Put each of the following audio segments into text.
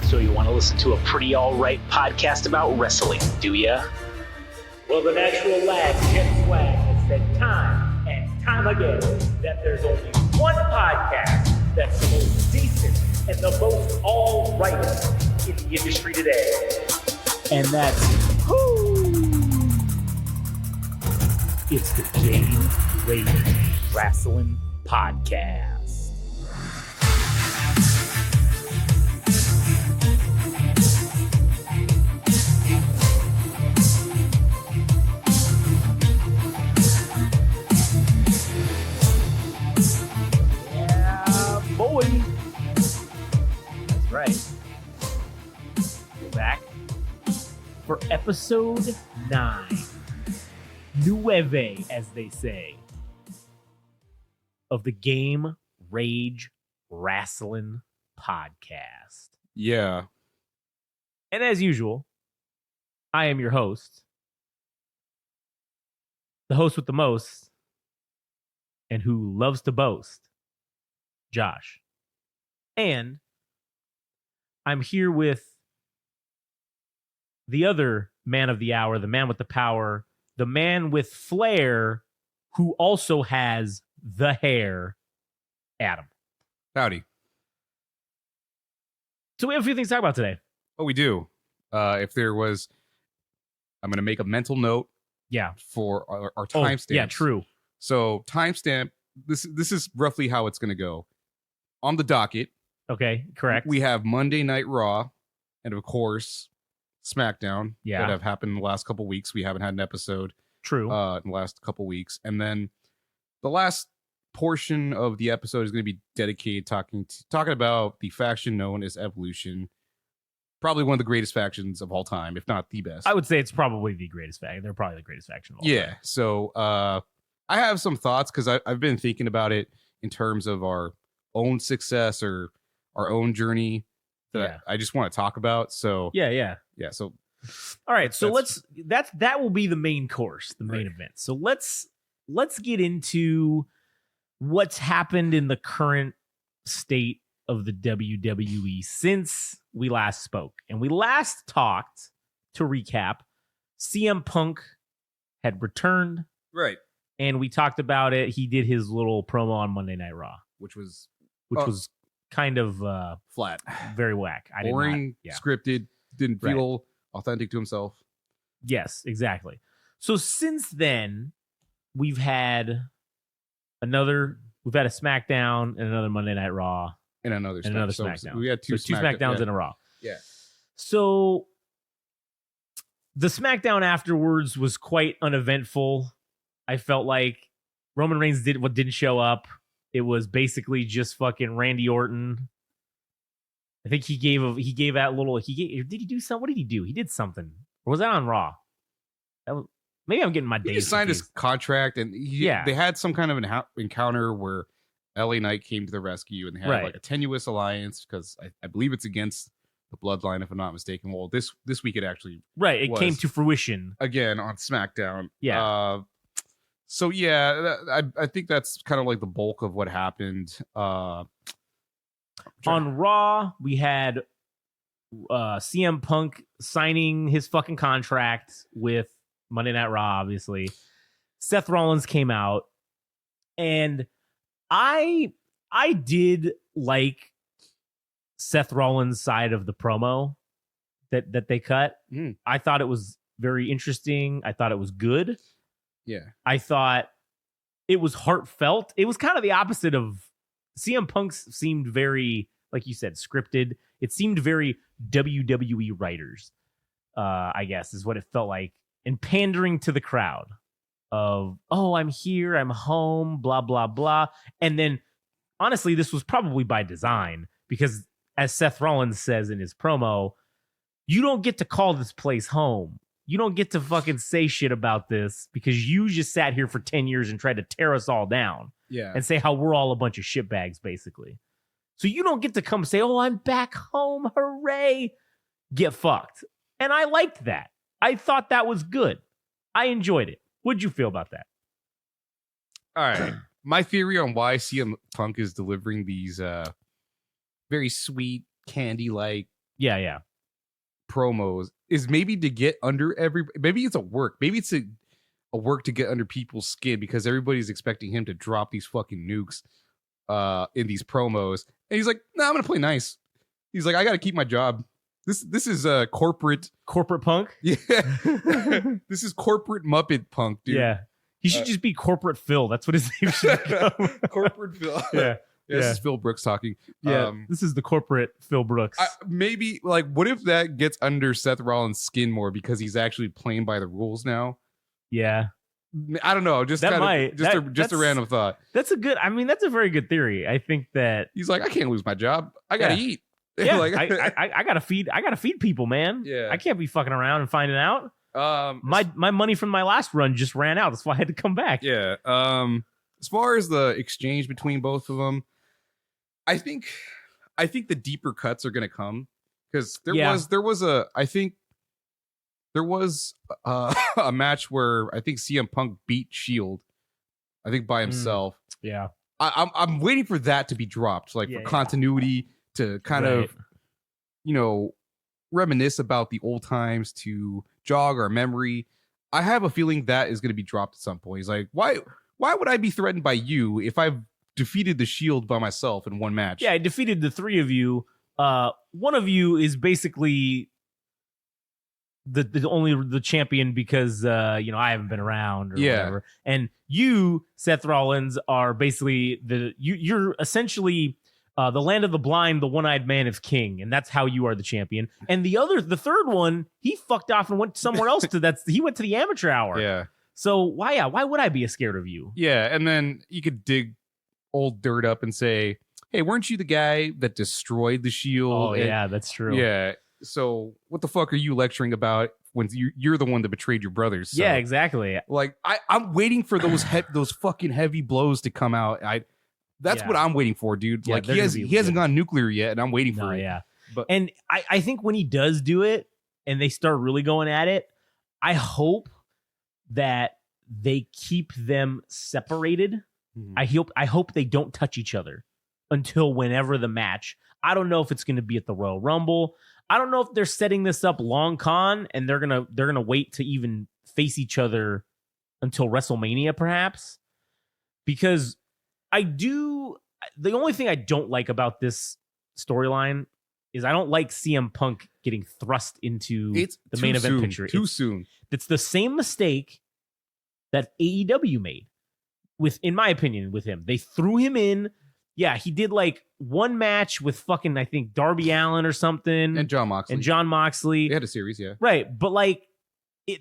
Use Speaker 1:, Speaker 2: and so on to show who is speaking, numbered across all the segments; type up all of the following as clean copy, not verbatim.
Speaker 1: So you want to listen to a pretty alright podcast about wrestling, do ya? Well, the natural lad, Jim Swag, has said time and time again that there's only one podcast that's the most decent and the most alright in the industry today. And that's it's the Game Rage Wrestling Podcast. Boy. That's right. We're back for episode 9. Nueve, as they say, of the Game Rage Wrestling Podcast.
Speaker 2: Yeah.
Speaker 1: And as usual, I am your host, the host with the most, and who loves to boast, Josh. And I'm here with the other man of the hour, the man with the power, the man with flair, who also has the hair, Adam.
Speaker 2: Howdy.
Speaker 1: So we have a few things to talk about today.
Speaker 2: Oh, we do. If there was, I'm going to make a mental note.
Speaker 1: Yeah.
Speaker 2: For our timestamps.
Speaker 1: Yeah, true.
Speaker 2: So timestamp. This is roughly how it's going to go. On the docket.
Speaker 1: Okay, correct.
Speaker 2: We have Monday Night Raw, and of course, SmackDown.
Speaker 1: Yeah.
Speaker 2: That have happened in the last couple weeks. We haven't had an episode.
Speaker 1: True.
Speaker 2: In the last couple weeks, and then the last portion of the episode is going to be dedicated talking about the faction known as Evolution. Probably one of the greatest factions of all time, if not the best.
Speaker 1: I would say it's probably the greatest faction. They're probably the greatest faction of all time.
Speaker 2: So I have some thoughts because I've been thinking about it in terms of our own success or our own journey that I just want to talk about. So
Speaker 1: yeah.
Speaker 2: So
Speaker 1: all right. So that will be the main course, the main event. So let's get into what's happened in the current state of the WWE since we last spoke. And we last talked, to recap, CM Punk had returned.
Speaker 2: Right.
Speaker 1: And we talked about it. He did his little promo on Monday Night Raw,
Speaker 2: which was
Speaker 1: kind of
Speaker 2: flat,
Speaker 1: very whack.
Speaker 2: Boring, scripted, didn't feel authentic to himself.
Speaker 1: Yes, exactly. So since then, we've had a SmackDown and another Monday Night Raw
Speaker 2: and another SmackDown.
Speaker 1: So
Speaker 2: we had two
Speaker 1: SmackDowns in a Raw.
Speaker 2: Yeah.
Speaker 1: So the SmackDown afterwards was quite uneventful. I felt like Roman Reigns didn't show up. It was basically just fucking Randy Orton. I think did he do something? What did he do? He did something. Or was that on Raw? Maybe I'm getting my days.
Speaker 2: He signed his contract, and they had some kind of an encounter where LA Knight came to the rescue, and they had like a tenuous alliance because I believe it's against the Bloodline, if I'm not mistaken. Well, this week it actually
Speaker 1: came to fruition again
Speaker 2: on SmackDown.
Speaker 1: Yeah.
Speaker 2: So I think that's kind of like the bulk of what happened.
Speaker 1: On Raw, we had CM Punk signing his fucking contract with Monday Night Raw, obviously. Seth Rollins came out, and I did like Seth Rollins' side of the promo that they cut. I thought it was very interesting. I thought it was good.
Speaker 2: Yeah.
Speaker 1: I thought it was heartfelt. It was kind of the opposite of CM Punk's seemed very, like you said, scripted. It seemed very WWE writers, I guess, is what it felt like. And pandering to the crowd of, oh, I'm here, I'm home, blah, blah, blah. And then, honestly, this was probably by design because, as Seth Rollins says in his promo, you don't get to call this place home. You don't get to fucking say shit about this because you just sat here for 10 years and tried to tear us all down.
Speaker 2: Yeah.
Speaker 1: And say how we're all a bunch of shitbags, basically. So you don't get to come say, oh, I'm back home. Hooray. Get fucked. And I liked that. I thought that was good. I enjoyed it. What'd you feel about that?
Speaker 2: All right. My theory on why CM Punk is delivering these very sweet, candy-like
Speaker 1: Yeah.
Speaker 2: promos is maybe to get under maybe it's a work. Maybe it's a work to get under people's skin because everybody's expecting him to drop these fucking nukes in these promos. And he's like, "No, I'm gonna play nice." He's like, "I gotta keep my job. This is corporate
Speaker 1: punk."
Speaker 2: Yeah. This is corporate Muppet punk, dude.
Speaker 1: Yeah. He should just be Corporate Phil. That's what his name should become.
Speaker 2: Corporate Phil.
Speaker 1: Yeah.
Speaker 2: This is Phil Brooks talking.
Speaker 1: Yeah. This is the corporate Phil Brooks.
Speaker 2: Maybe like, what if that gets under Seth Rollins' skin more because he's actually playing by the rules now?
Speaker 1: Yeah.
Speaker 2: I don't know. Just a random thought.
Speaker 1: That's a very good theory. I think that
Speaker 2: he's like, I can't lose my job. I gotta eat.
Speaker 1: Yeah,
Speaker 2: like,
Speaker 1: I gotta feed people, man.
Speaker 2: Yeah.
Speaker 1: I can't be fucking around and finding out. My money from my last run just ran out. That's why I had to come back.
Speaker 2: Yeah. As far as the exchange between both of them, I think the deeper cuts are gonna come because there was a match where I think CM Punk beat Shield, I think by himself.
Speaker 1: Yeah.
Speaker 2: I'm waiting for that to be dropped, like for continuity to kind of, reminisce about the old times, to jog our memory. I have a feeling that is going to be dropped at some point. He's like, why would I be threatened by you if I've defeated the Shield by myself in one match?
Speaker 1: Yeah, I defeated the three of you. One of you is basically the champion because I haven't been around or whatever. And you, Seth Rollins, are basically you're essentially the land of the blind, the one-eyed man is king, and that's how you are the champion. And the third one, he fucked off and went somewhere else he went to the amateur hour.
Speaker 2: Yeah.
Speaker 1: So why would I be scared of you?
Speaker 2: Yeah, and then you could dig old dirt up and say, hey, weren't you the guy that destroyed the Shield?
Speaker 1: Oh, yeah, that's true.
Speaker 2: Yeah. So what the fuck are you lecturing about when you're the one that betrayed your brothers? So,
Speaker 1: yeah, exactly.
Speaker 2: Like I'm waiting for those those fucking heavy blows to come out. That's what I'm waiting for, dude.
Speaker 1: Yeah,
Speaker 2: like he hasn't gone nuclear yet, and I'm waiting for it.
Speaker 1: Yeah.
Speaker 2: But
Speaker 1: and I think when he does do it and they start really going at it, I hope that they keep them separated. Mm-hmm. I hope they don't touch each other until whenever the match. I don't know if it's going to be at the Royal Rumble. I don't know if they're setting this up long con and they're gonna wait to even face each other until WrestleMania, perhaps. Because the only thing I don't like about this storyline is I don't like CM Punk getting thrust into the main event picture.
Speaker 2: Too soon.
Speaker 1: It's the same mistake that AEW made in my opinion, with him. They threw him in. Yeah, he did like one match with fucking, I think, Darby Allin or something.
Speaker 2: And John Moxley. They had a series, yeah.
Speaker 1: Right. But like,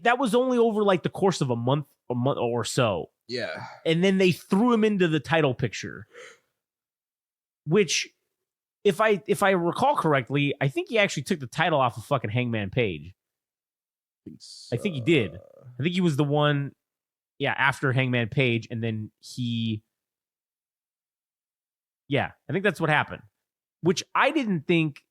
Speaker 1: that was only over like the course of a month or so.
Speaker 2: Yeah.
Speaker 1: And then they threw him into the title picture. Which, if I recall correctly, I think he actually took the title off of fucking Hangman Page. I think he did. I think he was the one, after Hangman Page, and then I think that's what happened. Which I didn't think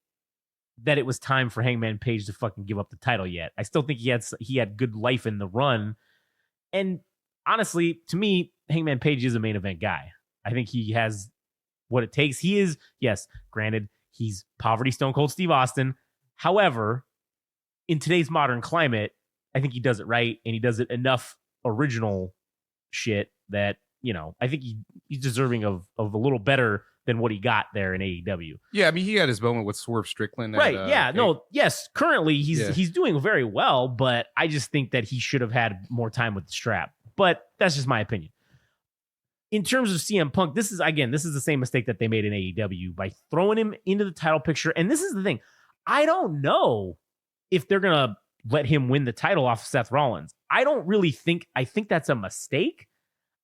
Speaker 1: that it was time for Hangman Page to fucking give up the title yet. I still think he had good life in the run. And honestly, to me, Hangman Page is a main event guy. I think he has what it takes. He is, yes, granted, he's poverty Stone Cold Steve Austin. However, in today's modern climate, I think he does it right, and he does it enough original shit that, I think he's deserving of a little better than what he got there in AEW.
Speaker 2: Yeah, I mean, he had his moment with Swerve Strickland.
Speaker 1: Right, yes, currently he's doing very well, but I just think that he should have had more time with the strap. But that's just my opinion. In terms of CM Punk, this is the same mistake that they made in AEW by throwing him into the title picture. And this is the thing. I don't know if they're going to let him win the title off Seth Rollins. I think that's a mistake.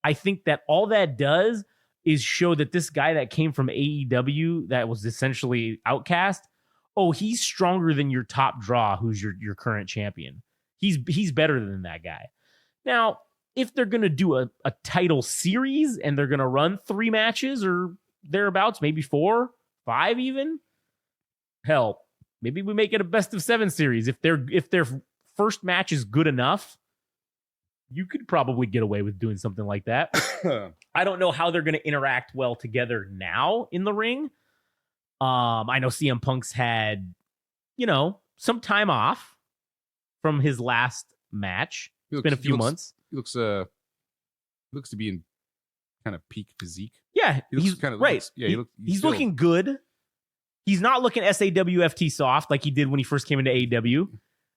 Speaker 1: I think that all that does is show that this guy that came from AEW that was essentially outcast, he's stronger than your top draw, who's your current champion. He's better than that guy. Now, if they're going to do a title series and they're going to run 3 matches or thereabouts, maybe 4, 5 even, hell, maybe we make it a best of 7 series. If their first match is good enough, you could probably get away with doing something like that. I don't know how they're going to interact well together now in the ring. I know CM Punk's had some time off from his last match. It's been a few months.
Speaker 2: He looks to be in kind of peak physique.
Speaker 1: Yeah,
Speaker 2: he's kind of right.
Speaker 1: He's looking good. He's not looking SAWFT soft like he did when he first came into AEW.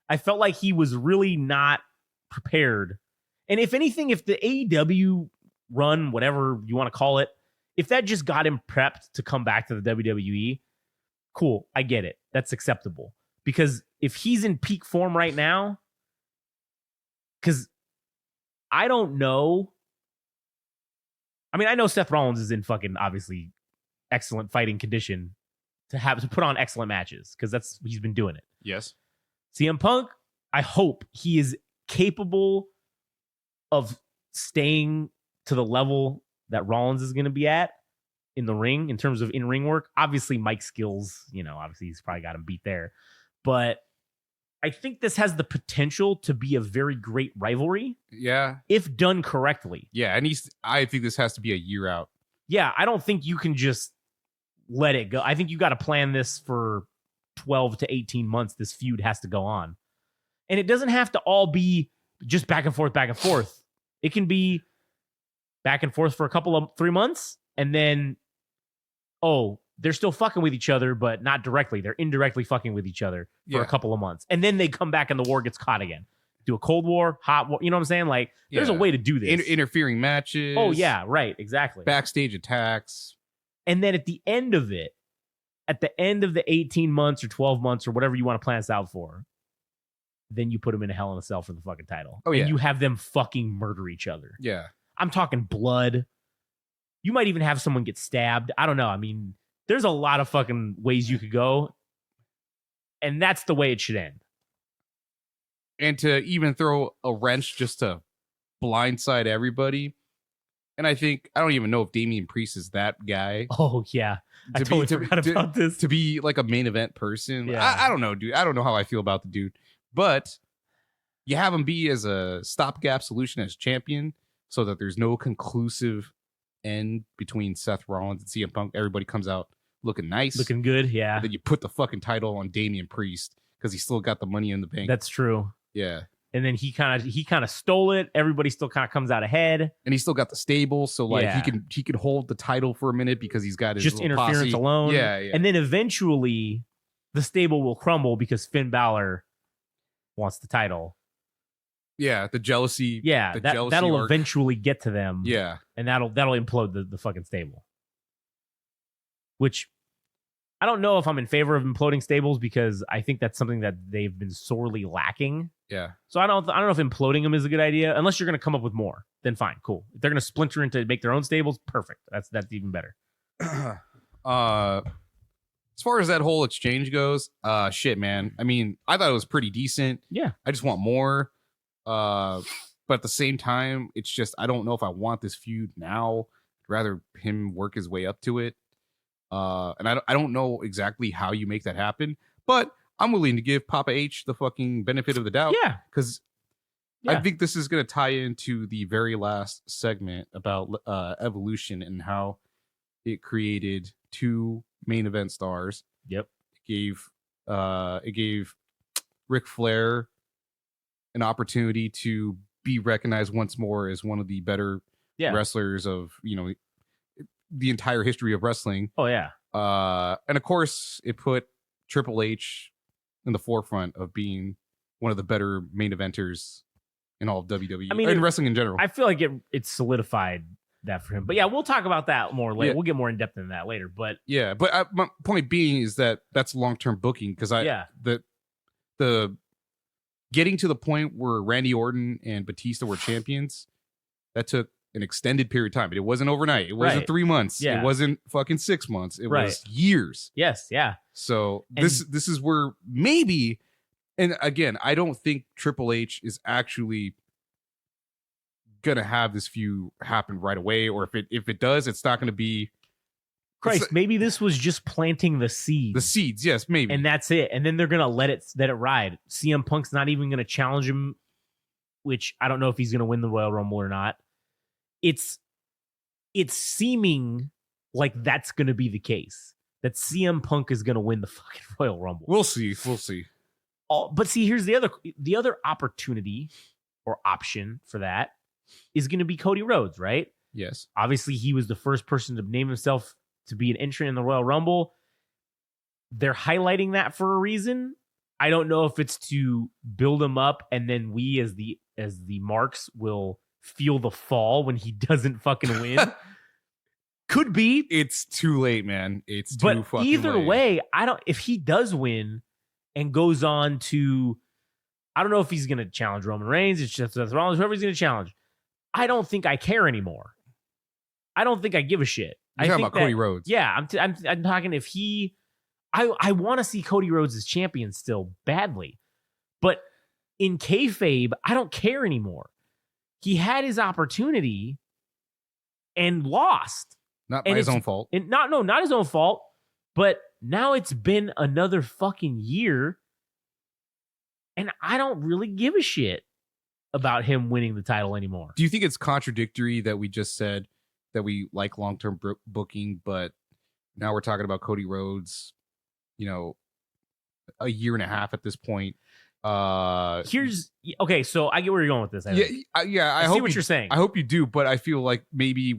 Speaker 1: I felt like he was really not prepared. And if anything, if the AEW run, whatever you want to call it, if that just got him prepped to come back to the WWE, cool. I get it. That's acceptable. Because if he's in peak form right now, because I don't know. I mean, I know Seth Rollins is in fucking obviously excellent fighting condition to put on excellent matches because he's been doing it.
Speaker 2: Yes.
Speaker 1: CM Punk, I hope he is capable of staying to the level that Rollins is going to be at in the ring in terms of in-ring work. Obviously, Mike's skills, obviously he's probably got him beat there. But I think this has the potential to be a very great rivalry.
Speaker 2: Yeah.
Speaker 1: If done correctly.
Speaker 2: Yeah, and I think this has to be a year out.
Speaker 1: Yeah, I don't think you can just let it go. I think you got to plan this for 12 to 18 months. This feud has to go on. And it doesn't have to all be just back and forth, back and forth. It can be back and forth for 3 months. And then, they're still fucking with each other, but not directly. They're indirectly fucking with each other for a couple of months. And then they come back and the war gets caught again. Do a Cold War, hot war. You know what I'm saying? Like, there's a way to do this.
Speaker 2: Interfering matches.
Speaker 1: Oh, yeah, right. Exactly.
Speaker 2: Backstage attacks.
Speaker 1: And then at the end of the 18 months or 12 months or whatever you want to plan this out for, then you put them in a Hell in a Cell for the fucking title.
Speaker 2: Oh, yeah.
Speaker 1: And you have them fucking murder each other.
Speaker 2: Yeah.
Speaker 1: I'm talking blood. You might even have someone get stabbed. I don't know. I mean, there's a lot of fucking ways you could go. And that's the way it should end.
Speaker 2: And to even throw a wrench just to blindside everybody. And I don't even know if Damian Priest is that guy.
Speaker 1: Oh, yeah. I totally forgot about this.
Speaker 2: To be like a main event person.
Speaker 1: Yeah.
Speaker 2: I don't know, dude. I don't know how I feel about the dude. But you have him be as a stopgap solution as champion so that there's no conclusive end between Seth Rollins and CM Punk. Everybody comes out looking nice.
Speaker 1: Looking good, yeah.
Speaker 2: And then you put the fucking title on Damian Priest because he still got the money in the bank.
Speaker 1: That's true.
Speaker 2: Yeah.
Speaker 1: And then he kind of stole it. Everybody still kind of comes out ahead.
Speaker 2: And he still got the stable, so like he can hold the title for a minute because he's got his
Speaker 1: just interference
Speaker 2: posse
Speaker 1: alone.
Speaker 2: Yeah, yeah.
Speaker 1: And then eventually the stable will crumble because Finn Balor wants the title.
Speaker 2: Yeah, the jealousy.
Speaker 1: Yeah, that'll eventually get to them.
Speaker 2: Yeah.
Speaker 1: And that'll implode the fucking stable. Which I don't know if I'm in favor of imploding stables because I think that's something that they've been sorely lacking.
Speaker 2: Yeah.
Speaker 1: So I don't know if imploding them is a good idea unless you're going to come up with more. Then fine, cool. If they're going to splinter into make their own stables, perfect. That's even better.
Speaker 2: As far as that whole exchange goes, shit, man. I mean, I thought it was pretty decent.
Speaker 1: Yeah.
Speaker 2: I just want more. But at the same time, it's just I don't know if I want this feud now. I'd rather him work his way up to it. And I don't know exactly how you make that happen, but I'm willing to give Papa H the fucking benefit of the doubt.
Speaker 1: Yeah.
Speaker 2: Because I think this is going to tie into the very last segment about Evolution and how it created 2 main event stars.
Speaker 1: Yep.
Speaker 2: It gave Ric Flair an opportunity to be recognized once more as one of the better wrestlers of, the entire history of wrestling.
Speaker 1: Oh, yeah.
Speaker 2: And of course, it put Triple H in the forefront of being one of the better main eventers in all of WWE. I mean, in wrestling in general.
Speaker 1: I feel like it solidified that for him. But yeah, we'll talk about that more later.
Speaker 2: Yeah.
Speaker 1: We'll get more in depth in that later. But
Speaker 2: yeah, but my point being is that's long-term booking because the getting to the point where Randy Orton and Batista were champions, that took an extended period of time. But it wasn't overnight. It wasn't 3 months.
Speaker 1: Yeah.
Speaker 2: It wasn't fucking 6 months. It was years.
Speaker 1: Yes, yeah.
Speaker 2: So this is where maybe, and again, I don't think Triple H is actually gonna have this feud happen right away, or if it does, it's not gonna be.
Speaker 1: Christ, maybe this was just planting the seeds.
Speaker 2: The seeds, yes, maybe,
Speaker 1: and that's it. And then they're gonna let it ride. CM Punk's not even gonna challenge him, which I don't know if he's gonna win the Royal Rumble or not. It's seeming like that's gonna be the case. that CM Punk is going to win the fucking Royal Rumble.
Speaker 2: We'll see.
Speaker 1: But see, here's the other opportunity or option for that is going to be Cody Rhodes, right?
Speaker 2: Yes.
Speaker 1: Obviously, he was the first person to name himself to be an entrant in the Royal Rumble. They're highlighting that for a reason. I don't know if it's to build him up, and then we as the marks will feel the fall when he doesn't fucking win. Could be.
Speaker 2: It's too late, man. It's too fucking late.
Speaker 1: Either way, if he does win and goes on to, I don't know if he's going to challenge Roman Reigns. It's just Seth Rollins, whoever he's going to challenge. I don't think I care anymore. I don't think I give a shit.
Speaker 2: You're talking about Cody Rhodes.
Speaker 1: Yeah, I'm talking if he. I want to see Cody Rhodes as champion still badly, but in kayfabe, I don't care anymore. He had his opportunity and lost.
Speaker 2: Not by his own fault.
Speaker 1: Not his own fault. But now it's been another fucking year, and I don't really give a shit about him winning the title anymore.
Speaker 2: Do you think it's contradictory that we just said that we like long-term booking, but now we're talking about Cody Rhodes, a year and a half at this point?
Speaker 1: So I get where you're going with this.
Speaker 2: I
Speaker 1: see what you're saying.
Speaker 2: I hope you do, but I feel like maybe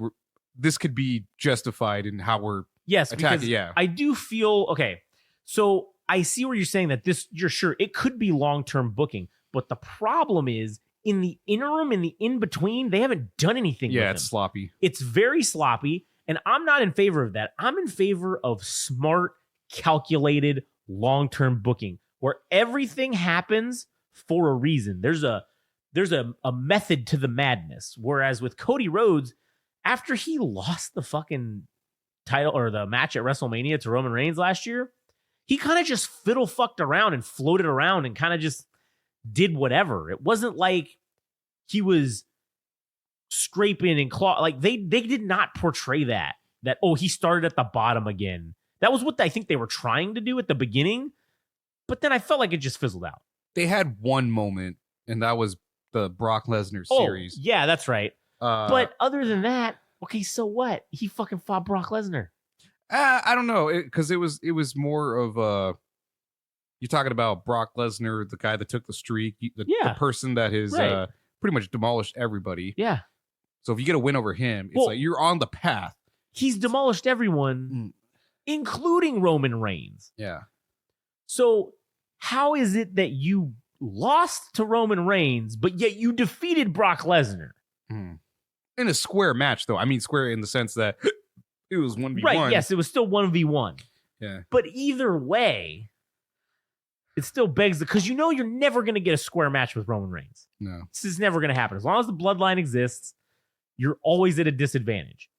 Speaker 2: this could be justified in how we're attacking. Yeah,
Speaker 1: I do feel okay. So I see where you're saying that you're sure it could be long-term booking, but the problem is in the interim, in the in-between, they haven't done anything.
Speaker 2: Yeah,
Speaker 1: with
Speaker 2: it's
Speaker 1: him.
Speaker 2: sloppy.
Speaker 1: It's very sloppy, and I'm not in favor of that. I'm in favor of smart, calculated, long-term booking where everything happens for a reason. There's a method to the madness. Whereas with Cody Rhodes, after he lost the fucking title or the match at WrestleMania to Roman Reigns last year, he kind of just fiddle-fucked around and floated around and kind of just did whatever. It wasn't like he was scraping and claw. Like they did not portray that he started at the bottom again. That was what I think they were trying to do at the beginning, but then I felt like it just fizzled out.
Speaker 2: They had one moment, and that was the Brock Lesnar series.
Speaker 1: Yeah, that's right. But other than that, okay, so what? He fucking fought Brock Lesnar.
Speaker 2: I don't know, because it was more of you're talking about Brock Lesnar, the guy that took the streak, the person that has pretty much demolished everybody.
Speaker 1: Yeah.
Speaker 2: So if you get a win over him, it's like you're on the path.
Speaker 1: He's demolished everyone, including Roman Reigns.
Speaker 2: Yeah.
Speaker 1: So how is it that you lost to Roman Reigns, but yet you defeated Brock Lesnar?
Speaker 2: In a square match, though. I mean, square in the sense that it was 1v1.
Speaker 1: Right, yes, it was still 1v1.
Speaker 2: Yeah.
Speaker 1: But either way, it still begs because you're never going to get a square match with Roman Reigns.
Speaker 2: No.
Speaker 1: This is never going to happen. As long as the bloodline exists, you're always at a disadvantage.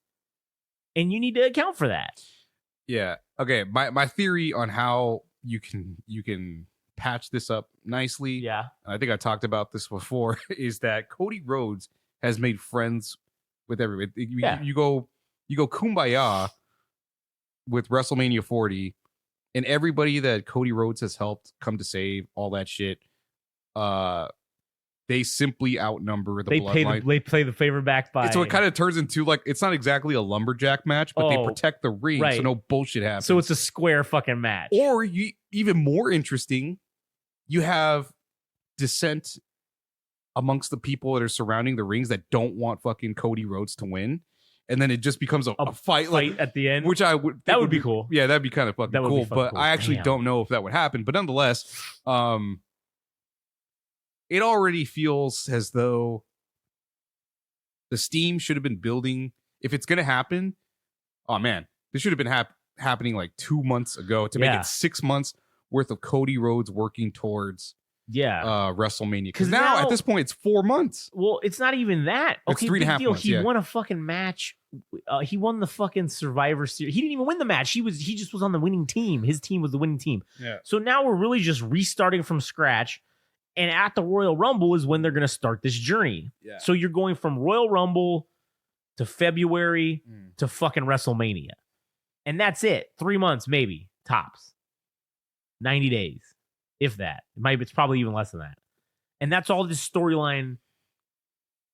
Speaker 1: And you need to account for that.
Speaker 2: Yeah. Okay, my theory on how you can patch this up nicely.
Speaker 1: Yeah.
Speaker 2: I think I talked about this before, is that Cody Rhodes has made friends with everybody. You go kumbaya with WrestleMania 40, and everybody that Cody Rhodes has helped come to save, all that shit. They simply outnumber the bloodline.
Speaker 1: They play the favor back by.
Speaker 2: So it kind of turns into like, it's not exactly a lumberjack match, but they protect the ring, so no bullshit happens.
Speaker 1: So it's a square fucking match.
Speaker 2: Or even more interesting, you have dissent amongst the people that are surrounding the rings that don't want fucking Cody Rhodes to win. And then it just becomes a fight like
Speaker 1: at the end,
Speaker 2: which I would
Speaker 1: that would be cool.
Speaker 2: Yeah, that'd be kind of fucking cool. But I actually don't know if that would happen. But nonetheless, it already feels as though the steam should have been building. If it's going to happen, oh man, this should have been happening like 2 months ago to make it 6 months worth of Cody Rhodes working towards WrestleMania. Because now at this point it's 4 months.
Speaker 1: Well, it's not even that.
Speaker 2: It's 3.5 months.
Speaker 1: He won a fucking match. He won the fucking Survivor Series. He didn't even win the match. He just was on the winning team. His team was the winning team.
Speaker 2: Yeah.
Speaker 1: So now we're really just restarting from scratch. And at the Royal Rumble is when they're going to start this journey. Yeah. So you're going from Royal Rumble to February to fucking WrestleMania. And that's it. 3 months, maybe. Tops. 90 days. If that. It's probably even less than that. And that's all this storyline.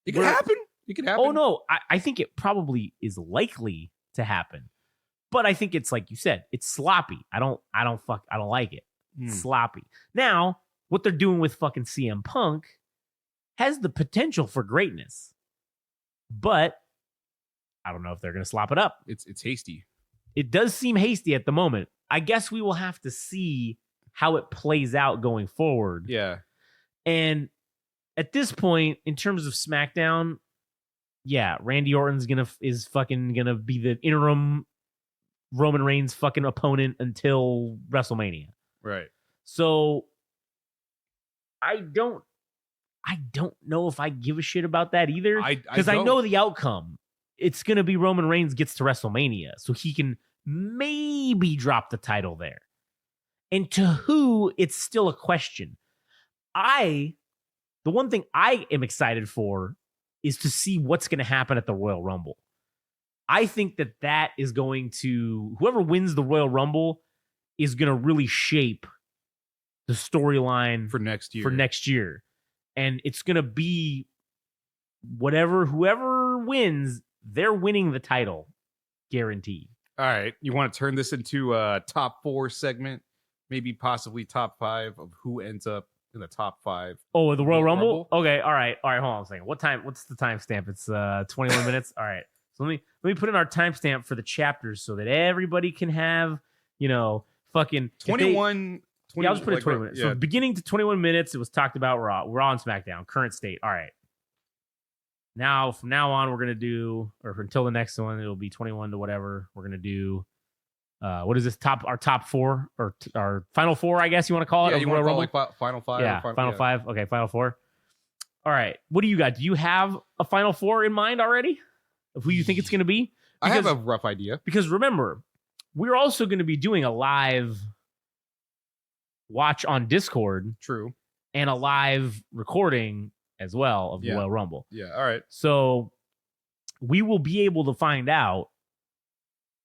Speaker 2: It could happen. It could happen.
Speaker 1: Oh, no. I think it probably is likely to happen. But I think it's like you said, it's sloppy. I don't like it. It's sloppy. Now, what they're doing with fucking CM Punk has the potential for greatness. But I don't know if they're going to slop it up.
Speaker 2: It's hasty.
Speaker 1: It does seem hasty at the moment. I guess we will have to see how it plays out going forward.
Speaker 2: Yeah.
Speaker 1: And at this point, in terms of SmackDown, yeah, Randy Orton's is fucking gonna be the interim Roman Reigns fucking opponent until WrestleMania.
Speaker 2: Right.
Speaker 1: So I don't know if I give a shit about that either. Because I know the outcome. It's gonna be Roman Reigns gets to WrestleMania, so he can maybe drop the title there. And to who, it's still a question. The one thing I am excited for is to see what's going to happen at the Royal Rumble. I think that is going to, whoever wins the Royal Rumble is going to really shape the storyline
Speaker 2: for next year.
Speaker 1: And it's going to be whoever wins, they're winning the title. Guaranteed.
Speaker 2: All right. You want to turn this into a top 4 segment? Maybe possibly top 5 of who ends up in the top 5.
Speaker 1: Oh, the Royal Rumble? Okay, all right. Hold on a second. What's the timestamp? It's 21 minutes. All right. So let me put in our timestamp for the chapters so that everybody can have, fucking
Speaker 2: 21.
Speaker 1: Yeah, I'll just put it 20 minutes. Yeah. So beginning to 21 minutes, it was talked about Raw and SmackDown, current state. All right. Now, from now on, we're gonna do, or until the next one, it'll be 21 to whatever. We're gonna do. What is this? Our top 4 or our final 4? I guess you want to call it.
Speaker 2: Yeah, you want to call it like final 5.
Speaker 1: Yeah, final 5. Okay, final 4. All right. What do you got? Do you have a final 4 in mind already of who you think it's going to be?
Speaker 2: I have a rough idea.
Speaker 1: Because remember, we're also going to be doing a live watch on Discord.
Speaker 2: True.
Speaker 1: And a live recording as well of the Royal Rumble.
Speaker 2: Yeah. All right.
Speaker 1: So we will be able to find out.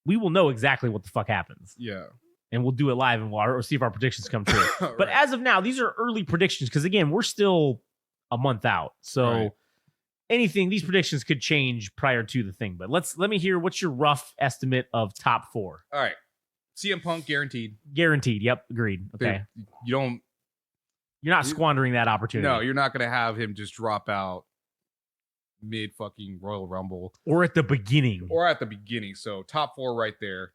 Speaker 1: We will know exactly what the fuck happens.
Speaker 2: Yeah.
Speaker 1: And we'll do it live and or see if our predictions come true.
Speaker 2: Right.
Speaker 1: But as of now, these are early predictions because, again, we're still a month out. So these predictions could change prior to the thing. But let me hear, what's your rough estimate of top 4?
Speaker 2: All right. CM Punk guaranteed.
Speaker 1: Guaranteed. Yep. Agreed. Okay.
Speaker 2: You're
Speaker 1: not squandering that opportunity.
Speaker 2: No, you're not going to have him just drop out mid fucking Royal Rumble
Speaker 1: or at the beginning.
Speaker 2: So top 4 right there.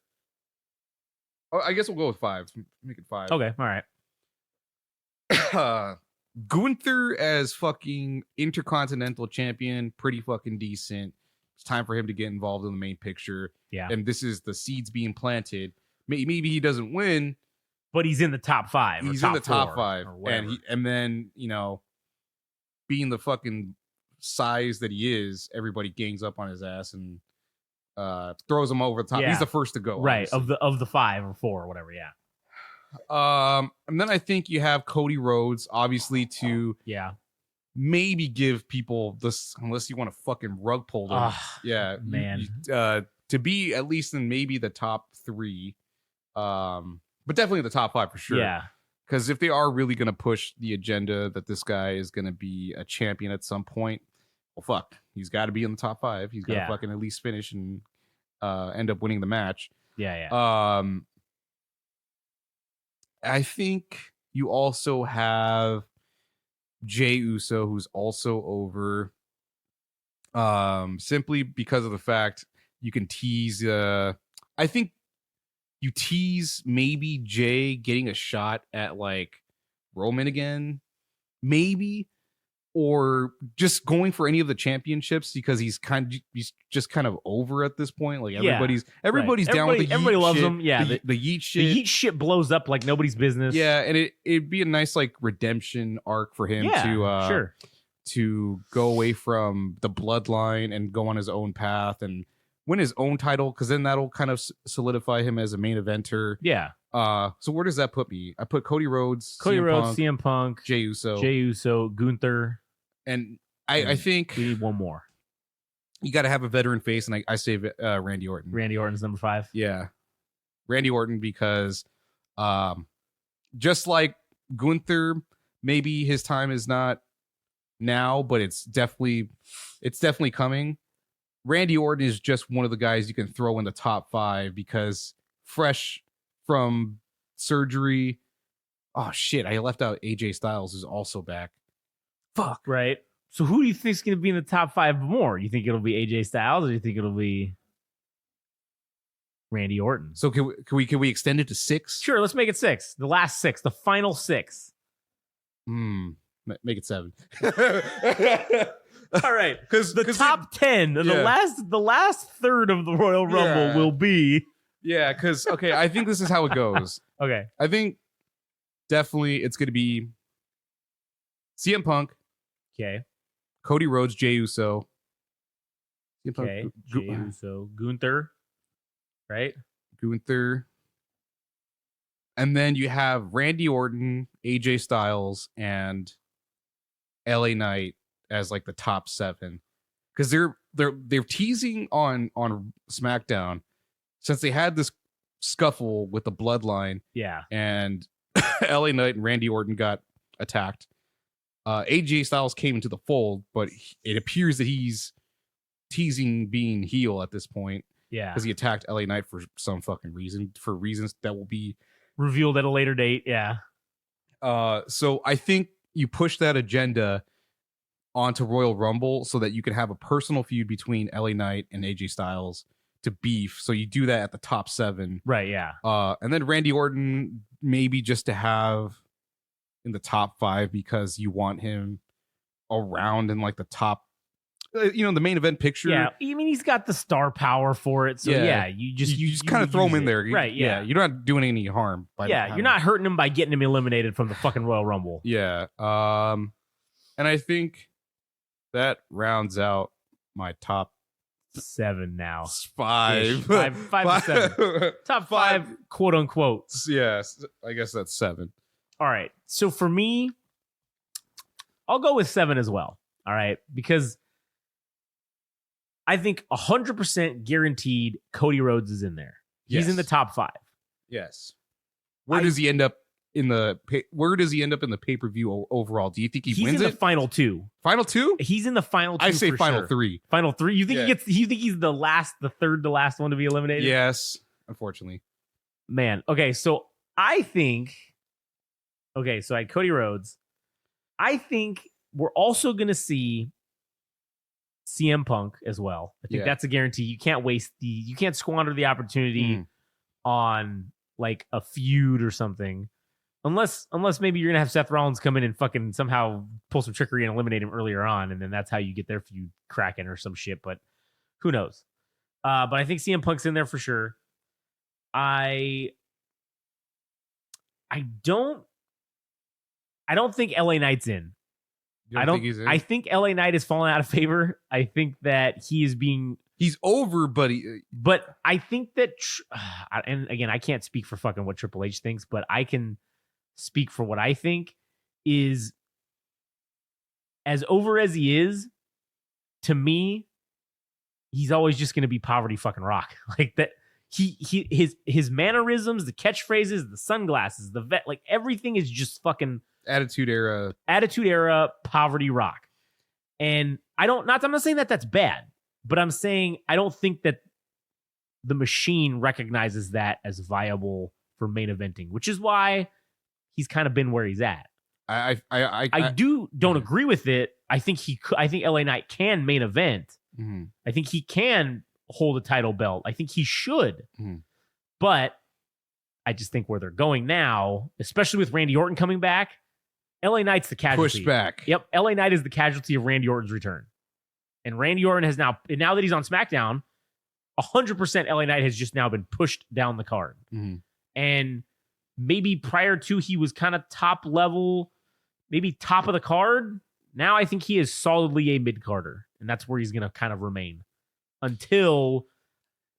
Speaker 2: Oh, I guess we'll go with 5. Make it 5.
Speaker 1: Okay. All
Speaker 2: right. Gunther as fucking Intercontinental Champion, pretty fucking decent. It's time for him to get involved in the main picture.
Speaker 1: Yeah.
Speaker 2: And this is the seeds being planted. Maybe he doesn't win,
Speaker 1: but he's in the top 5.
Speaker 2: He's in the top 5, and then being the fucking size that he is, everybody gangs up on his ass and throws him over the top. Yeah. He's the first to go,
Speaker 1: right? Obviously. Of the 5 or 4 or whatever. Yeah.
Speaker 2: And then I think you have Cody Rhodes, obviously, to maybe give people this, unless you want to fucking rug pull them.
Speaker 1: Man.
Speaker 2: To be at least in maybe the top 3, but definitely the top 5 for sure.
Speaker 1: Yeah.
Speaker 2: Because if they are really going to push the agenda that this guy is going to be a champion at some point, well, fuck, he's got to be in the top 5. He's got to fucking at least finish and end up winning the match.
Speaker 1: Yeah.
Speaker 2: I think you also have Jey Uso, who's also over, simply because of the fact you can tease. I think you tease maybe Jey getting a shot at like Roman again, maybe, or just going for any of the championships because he's just kind of over at this point. Like everybody's down with the yeet
Speaker 1: everybody loves
Speaker 2: shit.
Speaker 1: him. Yeah,
Speaker 2: the yeet shit.
Speaker 1: The yeet shit blows up like nobody's business.
Speaker 2: Yeah, and it'd be a nice like redemption arc for him to go away from the bloodline and go on his own path and win his own title, because then that'll kind of solidify him as a main eventer.
Speaker 1: Yeah.
Speaker 2: So where does that put me? I put Cody Rhodes,
Speaker 1: CM Punk,
Speaker 2: Jey Uso,
Speaker 1: Gunther.
Speaker 2: And I think
Speaker 1: we need one more.
Speaker 2: You got to have a veteran face, and I say Randy Orton.
Speaker 1: Randy Orton's number 5.
Speaker 2: Yeah. Randy Orton, because just like Gunther, maybe his time is not now, but it's definitely coming. Randy Orton is just one of the guys you can throw in the top 5 because fresh from surgery. Oh shit, I left out AJ Styles is also back. Fuck.
Speaker 1: Right. So who do you think is going to be in the top 5 more? You think it'll be AJ Styles, or do you think it'll be Randy Orton?
Speaker 2: So can we extend it to 6?
Speaker 1: Sure, let's make it 6. The last 6, the final 6.
Speaker 2: Make it 7.
Speaker 1: All right, because the top 10,
Speaker 2: yeah.
Speaker 1: the last third of the Royal Rumble will be.
Speaker 2: Yeah, because I think this is how it goes.
Speaker 1: Okay,
Speaker 2: I think definitely it's going to be CM Punk.
Speaker 1: Okay.
Speaker 2: Cody Rhodes, Jey Uso.
Speaker 1: Okay. Jey Uso, Gunther, right?
Speaker 2: Gunther. And then you have Randy Orton, AJ Styles, and LA Knight as like the top 7. Because they're teasing on SmackDown since they had this scuffle with the Bloodline.
Speaker 1: Yeah.
Speaker 2: And LA Knight and Randy Orton got attacked. AJ Styles came into the fold, but it appears that he's teasing being heel at this point.
Speaker 1: Yeah.
Speaker 2: Because he attacked LA Knight for some fucking reason, for reasons that will be
Speaker 1: revealed at a later date. Yeah.
Speaker 2: So I think you push that agenda onto Royal Rumble so that you can have a personal feud between LA Knight and AJ Styles to beef. So you do that at the top 7.
Speaker 1: Right. Yeah.
Speaker 2: And then Randy Orton maybe just to have in the top 5 because you want him around in like the top, the main event picture.
Speaker 1: Yeah, I mean he's got the star power for it. So yeah, you just
Speaker 2: kind of throw him in there,
Speaker 1: right? Yeah,
Speaker 2: you're not doing any harm.
Speaker 1: You're not hurting him by getting him eliminated from the fucking Royal Rumble.
Speaker 2: Yeah, and I think that rounds out my top
Speaker 1: 7 now.
Speaker 2: 5
Speaker 1: to 7. Top 5, quote unquote.
Speaker 2: Yes, I guess that's 7.
Speaker 1: All right. So for me, I'll go with 7 as well. All right. Because I think 100% guaranteed Cody Rhodes is in there. He's in the top 5.
Speaker 2: Yes. Where does he end up in the pay-per-view overall? Do you think he wins it?
Speaker 1: He's in the final 2.
Speaker 2: Final 2?
Speaker 1: He's in the final 2.
Speaker 2: I say final 3.
Speaker 1: Final 3. You think you think he's the third to last one to be eliminated?
Speaker 2: Yes, unfortunately.
Speaker 1: Man. Okay, so I had Cody Rhodes. I think we're also going to see CM Punk as well. I think that's a guarantee. You can't squander the opportunity on like a feud or something. Unless maybe you're going to have Seth Rollins come in and fucking somehow pull some trickery and eliminate him earlier on. And then that's how you get their feud cracking or some shit. But who knows? But I think CM Punk's in there for sure. I don't think LA Knight's in.
Speaker 2: Think he's in?
Speaker 1: I think LA Knight is falling out of favor. I think that he's
Speaker 2: over,
Speaker 1: but I think that, and again, I can't speak for fucking what Triple H thinks, but I can speak for what I think is, as over as he is, to me, he's always just going to be poverty fucking rock. Like that. His mannerisms, the catchphrases, the sunglasses, the vet, like everything is just fucking
Speaker 2: Attitude Era,
Speaker 1: poverty rock. And I'm not saying that that's bad, but I'm saying I don't think that the machine recognizes that as viable for main eventing, which is why he's kind of been where he's at. I don't agree with it. I think LA Knight can main event.
Speaker 2: Mm-hmm.
Speaker 1: I think he can hold a title belt. I think he should.
Speaker 2: Mm-hmm.
Speaker 1: But I just think where they're going now, especially with Randy Orton coming back, LA Knight's the casualty.
Speaker 2: Pushed back.
Speaker 1: Yep. LA Knight is the casualty of Randy Orton's return. And Randy Orton has now that he's on SmackDown, 100% LA Knight has just now been pushed down the card.
Speaker 2: Mm-hmm.
Speaker 1: And maybe prior to he was kind of top level, maybe top of the card. Now I think he is solidly a mid-carder. And that's where he's going to kind of remain until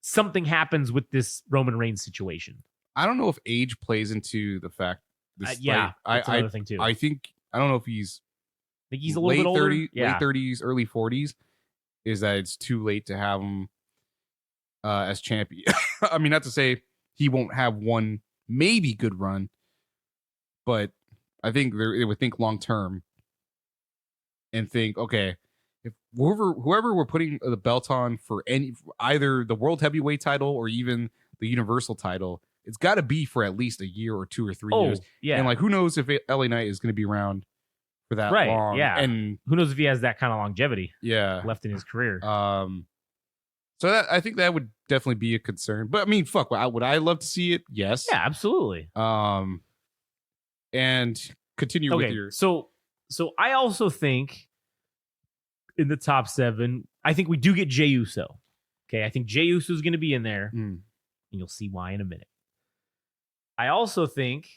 Speaker 1: something happens with this Roman Reigns situation.
Speaker 2: I don't know if age plays into the fact.
Speaker 1: That's another thing too.
Speaker 2: I don't know if he's.
Speaker 1: I think he's a little bit older.
Speaker 2: Late 30s, early 40s. Is that it's too late to have him as champion? I mean, not to say he won't have one maybe good run, but I think they would think long term and think, okay, if whoever we're putting the belt on for either the world heavyweight title or even the universal title, it's got to be for at least a year or 2 or 3 years.
Speaker 1: Yeah.
Speaker 2: And like, who knows if LA Knight is going to be around for that long?
Speaker 1: Yeah.
Speaker 2: And
Speaker 1: who knows if he has that kind of longevity left in his career.
Speaker 2: So that, I think that would definitely be a concern. But I mean, fuck, would I love to see it? Yes.
Speaker 1: Yeah, absolutely.
Speaker 2: And continue with your.
Speaker 1: So I also think in the top 7, I think we do get Jey Uso. Okay, I think Jey Uso is going to be in there, and you'll see why in a minute. I also think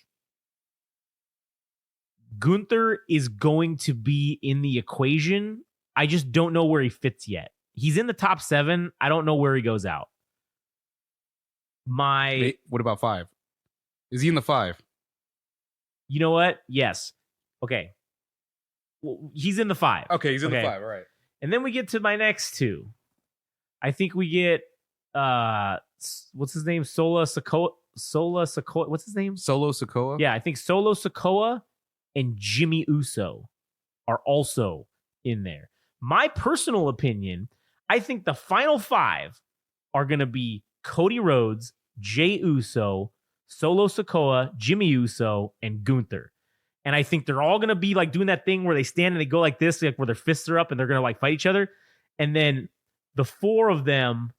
Speaker 1: Gunther is going to be in the equation. I just don't know where he fits yet. He's in the top 7. I don't know where he goes out.
Speaker 2: What about 5? Is he in the 5?
Speaker 1: You know what? Yes. Okay. Well, he's in the 5.
Speaker 2: Okay, he's in the 5. All right.
Speaker 1: And then we get to my next 2. I think we get what's his name? Solo Sikoa. What's his name?
Speaker 2: Solo Sikoa?
Speaker 1: Yeah, I think Solo Sikoa and Jimmy Uso are also in there. My personal opinion, I think the final 5 are going to be Cody Rhodes, Jey Uso, Solo Sikoa, Jimmy Uso, and Gunther. And I think they're all going to be like doing that thing where they stand and they go like this, like where their fists are up and they're going to like fight each other. And then the 4 of them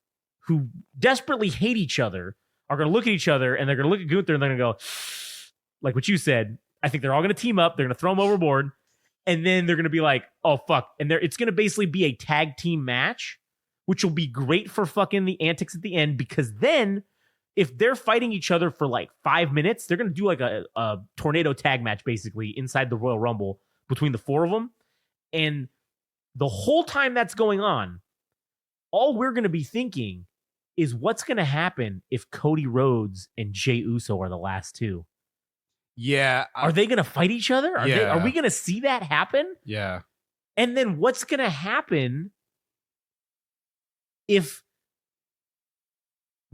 Speaker 1: who desperately hate each other are going to look at each other and they're going to look at Gunther and they're going to go, like what you said. I think they're all going to team up. They're going to throw him overboard. And then they're going to be like, oh, fuck. And it's going to basically be a tag team match, which will be great for fucking the antics at the end, because then if they're fighting each other for like 5 minutes, they're going to do like a tornado tag match basically inside the Royal Rumble between the 4 of them. And the whole time that's going on, all we're going to be thinking is what's going to happen if Cody Rhodes and Jey Uso are the last 2.
Speaker 2: Yeah.
Speaker 1: Are they going to fight each other? Are we going to see that happen?
Speaker 2: Yeah.
Speaker 1: And then what's going to happen if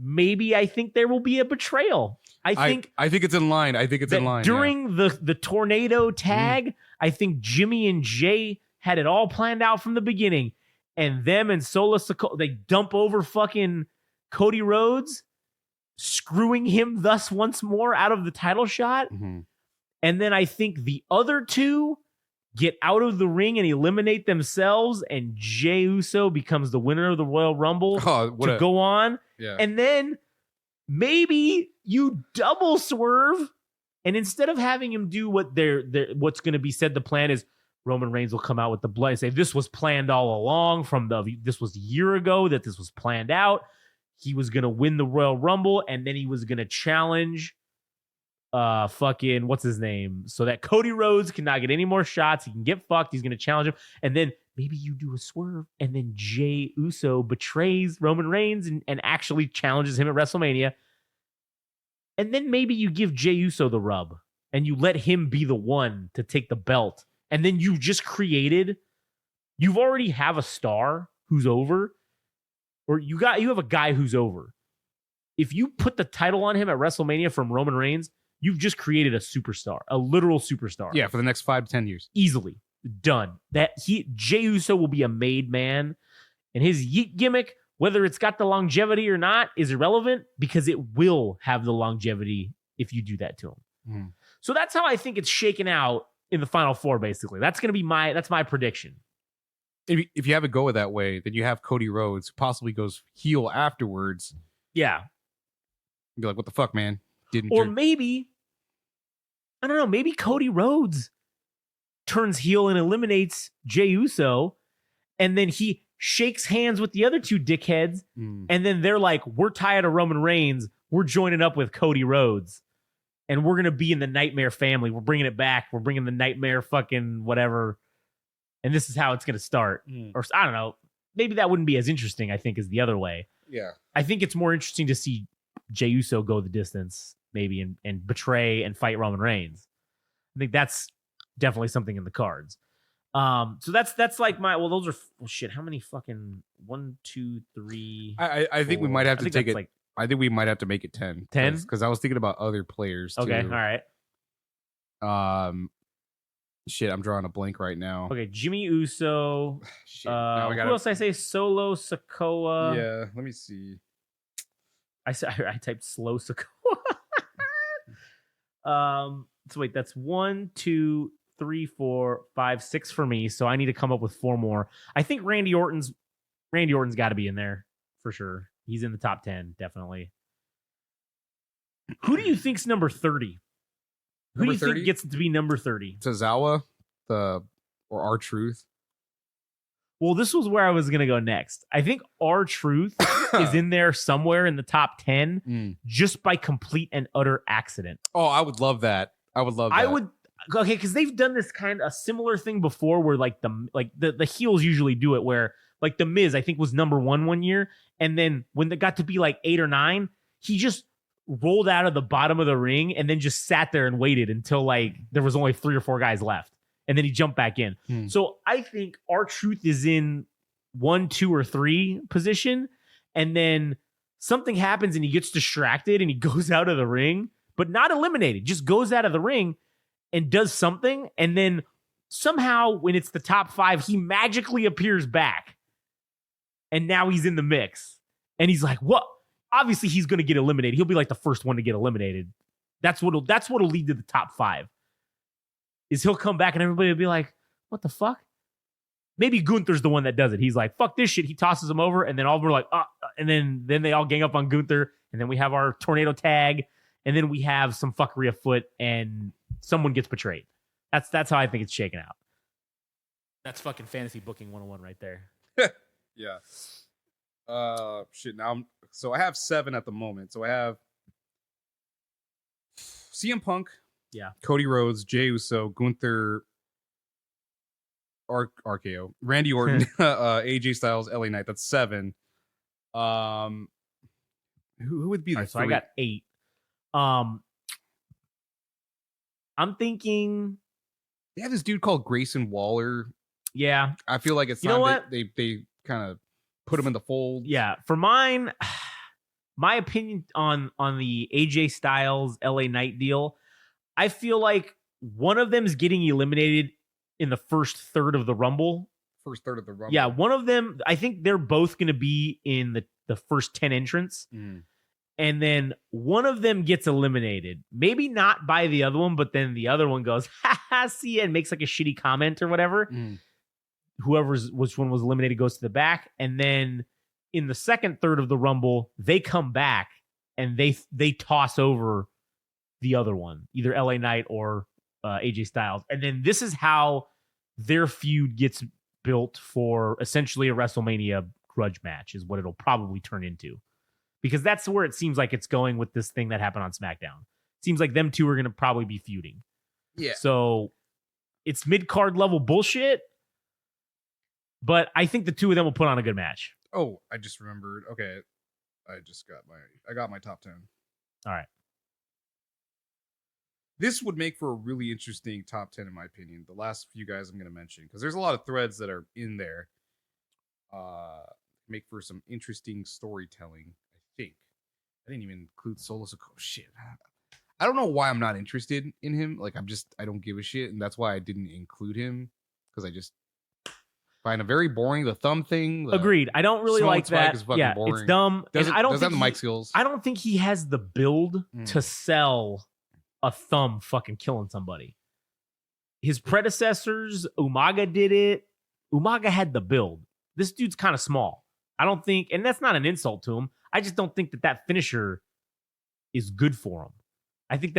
Speaker 1: maybe I think there will be a betrayal? I think
Speaker 2: it's in line. I think it's in line.
Speaker 1: During the tornado tag, I think Jimmy and Jay had it all planned out from the beginning. And them and Solo Sikoa, they dump over fucking Cody Rhodes, screwing him thus once more out of the title shot.
Speaker 2: Mm-hmm.
Speaker 1: And then I think the other 2 get out of the ring and eliminate themselves, and Jey Uso becomes the winner of the Royal Rumble go on.
Speaker 2: Yeah.
Speaker 1: And then maybe you double swerve, and instead of having him do what's going to be said, the plan is Roman Reigns will come out with the blood and say, this was planned all along this was a year ago that this was planned out. He was going to win the Royal Rumble, and then he was going to challenge fucking what's his name, so that Cody Rhodes cannot get any more shots. He can get fucked. He's going to challenge him, and then maybe you do a swerve, and then Jey Uso betrays Roman Reigns and actually challenges him at WrestleMania, and then maybe you give Jey Uso the rub and you let him be the one to take the belt, and then you already have a star who's over, or you have a guy who's over. If you put the title on him at WrestleMania from Roman Reigns, you've just created a superstar, a literal superstar.
Speaker 2: Yeah, for the next 5 to 10 years.
Speaker 1: Easily. Done. Jey Uso will be a made man, and his yeet gimmick, whether it's got the longevity or not, is irrelevant, because it will have the longevity if you do that to him.
Speaker 2: Mm.
Speaker 1: So that's how I think it's shaken out in the final 4, basically. That's going to be my prediction.
Speaker 2: If you have it go that way, then you have Cody Rhodes, who possibly goes heel afterwards.
Speaker 1: Yeah.
Speaker 2: Be like, what the fuck, man?
Speaker 1: Maybe, I don't know, maybe Cody Rhodes turns heel and eliminates Jey Uso, and then he shakes hands with the other 2 dickheads, and then they're like, we're tired of Roman Reigns, we're joining up with Cody Rhodes, and we're going to be in the Nightmare family, we're bringing it back, we're bringing the Nightmare fucking whatever, and this is how it's going to start. Or I don't know, maybe that wouldn't be as interesting, I think, as the other way.
Speaker 2: Yeah.
Speaker 1: I think it's more interesting to see Jey Uso go the distance, maybe, and betray and fight Roman Reigns. I think that's definitely something in the cards. So that's like those are shit. How many fucking 1, 2, 3?
Speaker 2: I think we might have to take it. Like, I think we might have to make it 10.
Speaker 1: 10?
Speaker 2: Because I was thinking about other players too.
Speaker 1: Okay, all right.
Speaker 2: Shit, I'm drawing a blank right now.
Speaker 1: Okay, Jimmy Uso.
Speaker 2: Shit. Now
Speaker 1: Who else did I say? Solo Sikoa.
Speaker 2: Yeah, let me see.
Speaker 1: I typed slow Sikoa. So wait, that's 1, 2, 3, 4, 5, 6 for me. So I need to come up with 4 more. I think Randy Orton's got to be in there for sure. He's in the top 10, definitely. Who do you think's number 30? Who do you think gets to be number 30?
Speaker 2: Tozawa, or R-Truth.
Speaker 1: Well, this was where I was going to go next. I think R-Truth is in there somewhere in the top 10 just by complete and utter accident.
Speaker 2: Oh, I would love that.
Speaker 1: Okay, because they've done this kind of a similar thing before where the heels usually do it where like The Miz, I think, was number 1 one year. And then when it got to be like 8 or 9, he just rolled out of the bottom of the ring and then just sat there and waited until like there was only 3 or 4 guys left. And then he jumped back in. So I think R-Truth is in 1, 2, or 3 position. And then something happens and he gets distracted and he goes out of the ring, but not eliminated, just goes out of the ring and does something. And then somehow when it's the top 5, he magically appears back. And now he's in the mix. And he's like, what? Obviously he's going to get eliminated. He'll be like the first one to get eliminated. That's what'll lead to the top 5. Is he'll come back and everybody will be like, what the fuck? Maybe Gunther's the one that does it. He's like, fuck this shit. He tosses him over, and then all of them are like, and then they all gang up on Gunther, and then we have our tornado tag, and then we have some fuckery afoot, and someone gets betrayed. That's how I think it's shaken out. That's fucking fantasy booking 101 right there.
Speaker 2: Yeah. Shit. Now so I have 7 at the moment. So I have CM Punk.
Speaker 1: Yeah.
Speaker 2: Cody Rhodes, Jey Uso, Gunther, RKO, Randy Orton, AJ Styles, LA Knight. That's 7. Who would be the
Speaker 1: right, so I got 8. I'm thinking
Speaker 2: they have this dude called Grayson Waller.
Speaker 1: Yeah.
Speaker 2: I feel like it's time they kind of put him in the fold.
Speaker 1: Yeah. For mine, my opinion on the AJ Styles LA Knight deal, I feel like one of them is getting eliminated in the first third of the Rumble. Yeah, one of them, I think they're both going to be in the first 10 entrants. And then one of them gets eliminated. Maybe not by the other one, but then the other one goes, ha, see ya, and makes like a shitty comment or whatever. Which one was eliminated goes to the back. And then in the second third of the Rumble, they come back and they toss over the other one, either LA Knight or AJ Styles. And then this is how their feud gets built for essentially a WrestleMania grudge match is what it'll probably turn into. Because that's where it seems like it's going with this thing that happened on SmackDown. Seems like them two are going to probably be feuding.
Speaker 2: Yeah.
Speaker 1: So it's mid-card level bullshit, but I think the two of them will put on a good match.
Speaker 2: Oh, I just remembered. Okay. I got my top 10.
Speaker 1: All right.
Speaker 2: This would make for a really interesting top 10, in my opinion. The last few guys I'm going to mention, because there's a lot of threads that are in there. Make for some interesting storytelling, I think. I didn't even include Solo Sikoa. Shit. I don't know why I'm not interested in him. Like, I don't give a shit, and that's why I didn't include him, because I just find it very boring. The thumb thing.
Speaker 1: Agreed. I don't really like that. Yeah, boring. It's dumb.
Speaker 2: Doesn't have the mic skills.
Speaker 1: I don't think he has the build to sell a thumb fucking killing somebody. His predecessors, Umaga did it. Umaga had the build. This dude's kind of small. I don't think, and that's not an insult to him. I just don't think that finisher is good for him. I think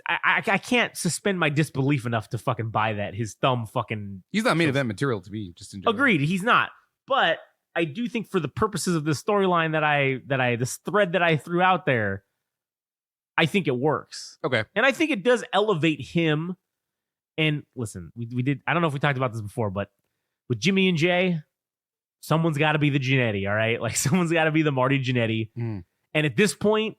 Speaker 1: I can't suspend my disbelief enough to fucking buy that. His thumb fucking...
Speaker 2: He's not main event material to me, just in general.
Speaker 1: Agreed, he's not. But I do think for the purposes of this storyline this thread that I threw out there, I think it works.
Speaker 2: Okay.
Speaker 1: And I think it does elevate him. And listen, we did, I don't know if we talked about this before, but with Jimmy and Jay, someone's got to be the Jannetty, all right? Like, someone's got to be the Marty Jannetty. And at this point,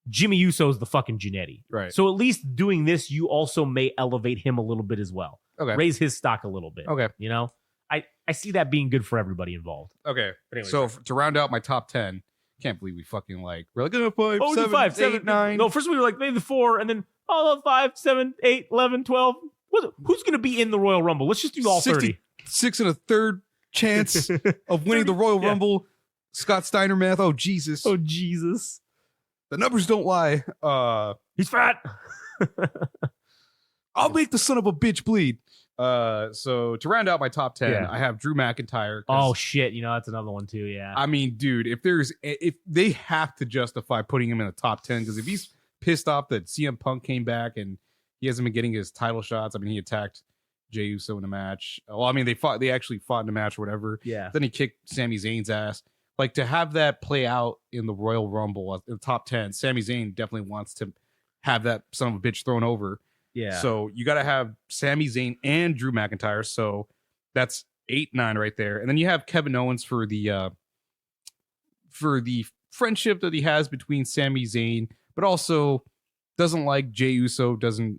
Speaker 1: Jimmy Uso's the fucking Jannetty.
Speaker 2: Right.
Speaker 1: So at least doing this, you also may elevate him a little bit as well.
Speaker 2: Okay.
Speaker 1: Raise his stock a little bit.
Speaker 2: Okay.
Speaker 1: You know? I see that being good for everybody involved.
Speaker 2: Okay.
Speaker 1: Anyway,
Speaker 2: so to round out my top 10, can't believe we fucking we're like, 5, 7, 8, 9.
Speaker 1: No, first we were like, maybe the 4, and then 5, 7, 8, 11, 12. Who's going to be in the Royal Rumble? Let's just do all 30.
Speaker 2: 6 and a third chance of winning the Royal Rumble. Scott Steiner math. Oh, Jesus.
Speaker 1: Oh, Jesus.
Speaker 2: The numbers don't lie.
Speaker 1: He's fat.
Speaker 2: I'll make the son of a bitch bleed. So to round out my top 10, I have Drew McIntyre.
Speaker 1: Oh, shit. You know, that's another one, too. Yeah.
Speaker 2: I mean, dude, if they have to justify putting him in the top 10, because if he's pissed off that CM Punk came back and he hasn't been getting his title shots. I mean, he attacked Jey Uso in a match. Well, I mean, they actually fought in a match or whatever.
Speaker 1: Yeah.
Speaker 2: Then he kicked Sami Zayn's ass. Like, to have that play out in the Royal Rumble in the top 10, Sami Zayn definitely wants to have that son of a bitch thrown over.
Speaker 1: Yeah.
Speaker 2: So you got to have Sami Zayn and Drew McIntyre. So that's 8, 9 right there. And then you have Kevin Owens for the friendship that he has between Sami Zayn, but also doesn't like Jey Uso, doesn't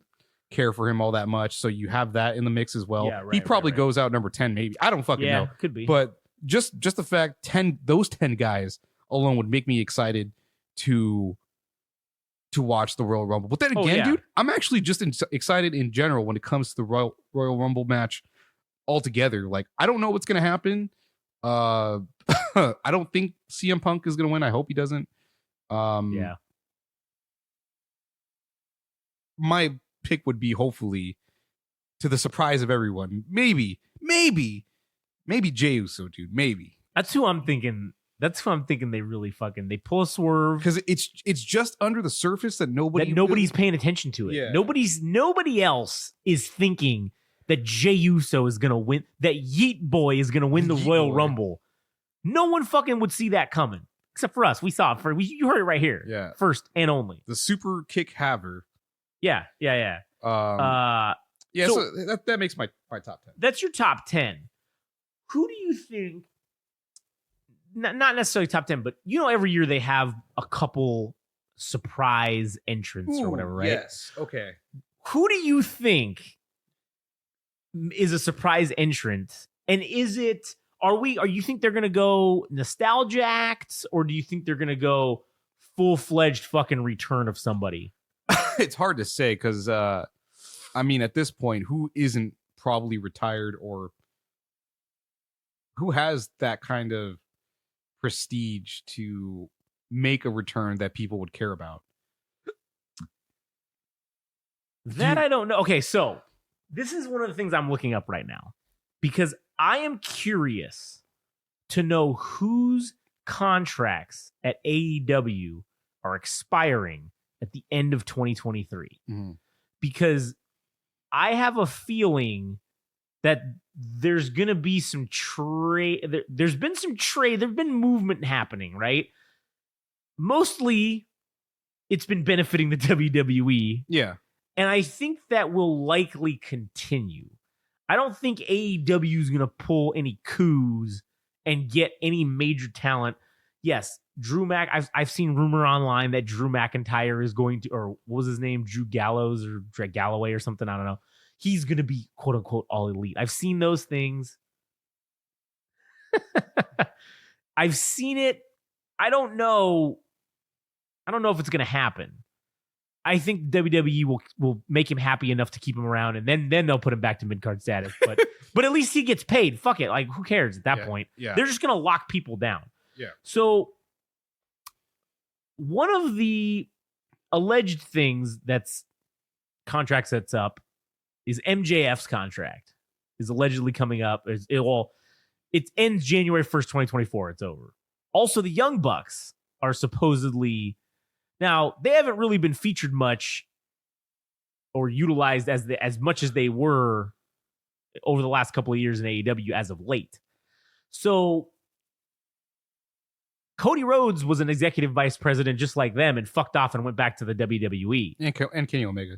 Speaker 2: care for him all that much. So you have that in the mix as well.
Speaker 1: Yeah, right,
Speaker 2: he probably
Speaker 1: right.
Speaker 2: goes out number 10, maybe. I don't fucking know.
Speaker 1: Could be.
Speaker 2: But just the fact those 10 guys alone would make me excited to watch the Royal Rumble. But then again, dude, I'm actually just excited in general when it comes to the Royal Rumble match altogether. Like, I don't know what's going to happen. I don't think CM Punk is going to win. I hope he doesn't.
Speaker 1: Yeah.
Speaker 2: My pick would be, hopefully, to the surprise of everyone, maybe Jey Uso, dude. Maybe.
Speaker 1: That's who I'm thinking. They really they pull a swerve,
Speaker 2: because it's just under the surface that nobody's
Speaker 1: paying attention to it.
Speaker 2: Yeah.
Speaker 1: Nobody else is thinking that Jey Uso is gonna win. That Yeet Boy is gonna win the Royal Rumble. No one fucking would see that coming, except for us. We saw it. You heard it right here.
Speaker 2: Yeah.
Speaker 1: First and only.
Speaker 2: The super kick haver.
Speaker 1: Yeah.
Speaker 2: So that makes my top 10.
Speaker 1: That's your top 10. Who do you think? Not necessarily top 10, but every year they have a couple surprise entrants or whatever, right?
Speaker 2: Yes. Okay.
Speaker 1: Who do you think is a surprise entrant? And is it, are you think they're going to go nostalgia acts, or do you think they're going to go full-fledged fucking return of somebody?
Speaker 2: It's hard to say because, I mean, at this point, who isn't probably retired or who has that kind of prestige to make a return that people would care about?
Speaker 1: I don't know. Okay, so this is one of the things I'm looking up right now because I am curious to know whose contracts at AEW are expiring at the end of 2023.
Speaker 2: Mm-hmm.
Speaker 1: Because I have a feeling that there's going to be some trade. There's been movement happening, right? Mostly it's been benefiting the WWE.
Speaker 2: Yeah.
Speaker 1: And I think that will likely continue. I don't think AEW is going to pull any coups and get any major talent. Yes, I've seen rumor online that Drew McIntyre is going to, or what was his name? Drew Gallows or Drew Galloway or something. I don't know. He's going to be quote unquote all elite. I've seen those things. I've seen it. I don't know if it's going to happen. I think WWE will make him happy enough to keep him around, and then they'll put him back to mid-card status. But at least he gets paid. Fuck it. Like, who cares at that point?
Speaker 2: Yeah.
Speaker 1: They're just going to lock people down.
Speaker 2: Yeah.
Speaker 1: So one of the alleged things that's contract sets up is MJF's contract is allegedly coming up. It ends January 1st, 2024. It's over. Also, the Young Bucks are supposedly, now they haven't really been featured much or utilized as much as they were over the last couple of years in AEW as of late. So Cody Rhodes was an executive vice president just like them and fucked off and went back to the WWE.
Speaker 2: And Kenny Omega.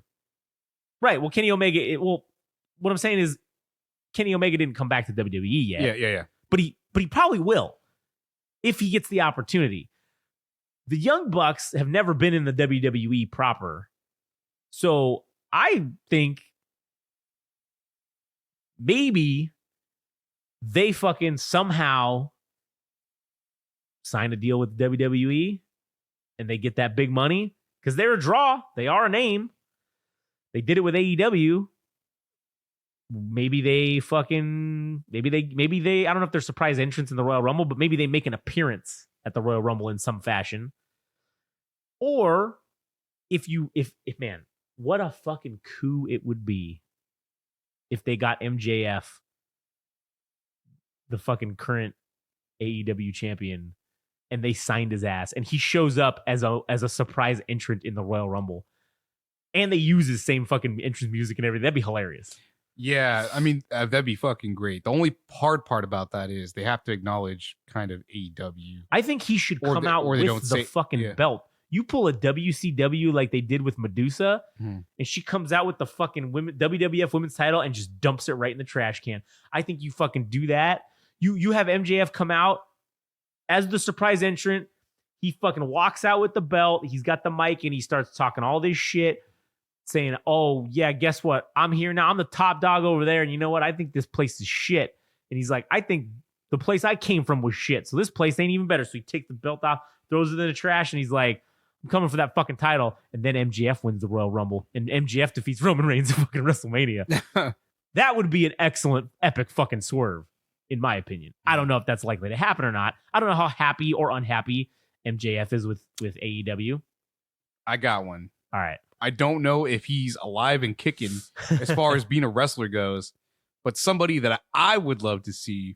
Speaker 1: Right. Well, Kenny Omega, what I'm saying is Kenny Omega didn't come back to WWE yet.
Speaker 2: Yeah.
Speaker 1: But he probably will if he gets the opportunity. The Young Bucks have never been in the WWE proper. So I think maybe they fucking somehow sign a deal with WWE and they get that big money because they're a draw. They are a name. They did it with AEW. maybe they I don't know if they're surprise entrance in the Royal Rumble, but maybe they make an appearance at the Royal Rumble in some fashion. Or if man, what a fucking coup it would be if they got MJF, the fucking current AEW champion, and they signed his ass and he shows up as a surprise entrant in the Royal Rumble. And they use his same fucking entrance music and everything. That'd be hilarious.
Speaker 2: Yeah, I mean, that'd be fucking great. The only hard part about that is they have to acknowledge kind of AEW.
Speaker 1: I think he should come out with the fucking belt. You pull a WCW like they did with Medusa, and she comes out with the fucking WWF women's title and just dumps it right in the trash can. I think you fucking do that. You have MJF come out as the surprise entrant. He fucking walks out with the belt. He's got the mic and he starts talking all this shit, saying, oh, yeah, guess what? I'm here now. I'm the top dog over there. And you know what? I think this place is shit. And he's like, I think the place I came from was shit. So this place ain't even better. So he takes the belt off, throws it in the trash, and he's like, I'm coming for that fucking title. And then MJF wins the Royal Rumble. And MJF defeats Roman Reigns in fucking WrestleMania. That would be an excellent, epic fucking swerve, in my opinion. I don't know if that's likely to happen or not. I don't know how happy or unhappy MJF is with AEW.
Speaker 2: I got one.
Speaker 1: All right.
Speaker 2: I don't know if he's alive and kicking as far as being a wrestler goes, but somebody that I would love to see.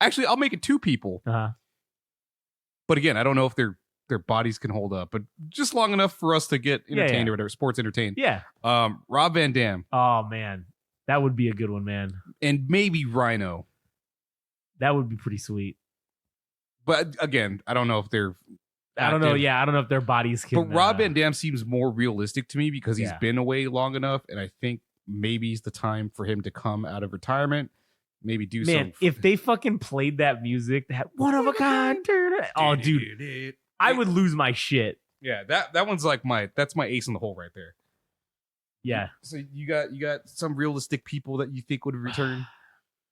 Speaker 2: Actually, I'll make it 2 people.
Speaker 1: Uh-huh.
Speaker 2: But again, I don't know if their bodies can hold up, but just long enough for us to get entertained or whatever, sports entertained.
Speaker 1: Yeah.
Speaker 2: Rob Van Dam.
Speaker 1: Oh, man. That would be a good one, man.
Speaker 2: And maybe Rhino.
Speaker 1: That would be pretty sweet.
Speaker 2: But again, I don't know if they're...
Speaker 1: I don't know. Yeah, I don't know if their bodies can.
Speaker 2: But Rob Van Dam seems more realistic to me because he's been away long enough, and I think maybe it's the time for him to come out of retirement. Maybe do some.
Speaker 1: If they fucking played that music, that one of a kind. Oh, dude, I would lose my shit.
Speaker 2: Yeah, that one's like that's my ace in the hole right there.
Speaker 1: Yeah.
Speaker 2: So you got some realistic people that you think would return.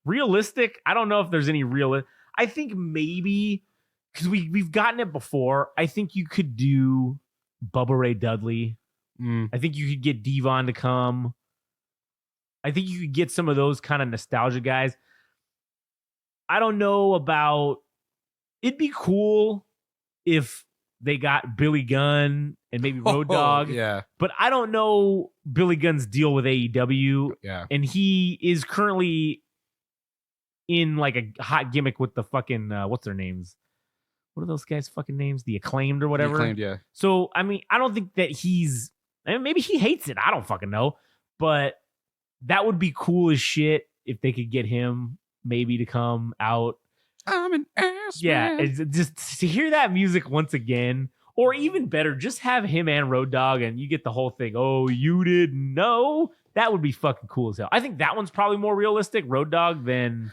Speaker 1: Realistic? I don't know if there's any real. I think maybe. Because we've gotten it before. I think you could do Bubba Ray Dudley. I think you could get Devon to come. I think you could get some of those kind of nostalgia guys. I don't know about... It'd be cool if they got Billy Gunn and maybe Road Dogg.
Speaker 2: Yeah.
Speaker 1: But I don't know Billy Gunn's deal with AEW.
Speaker 2: Yeah.
Speaker 1: And he is currently in like a hot gimmick with the fucking... what's their names? What are those guys' fucking names? The Acclaimed or whatever?
Speaker 2: The Acclaimed, yeah.
Speaker 1: So, I mean, I don't think that he's... I mean, maybe he hates it. I don't fucking know. But that would be cool as shit if they could get him maybe to come out.
Speaker 2: I'm an ass
Speaker 1: Yeah,
Speaker 2: man.
Speaker 1: it's just to hear that music once again. Or even better, just have him and Road Dogg and you get the whole thing. Oh, you didn't know? That would be fucking cool as hell. I think that one's probably more realistic, Road Dogg, than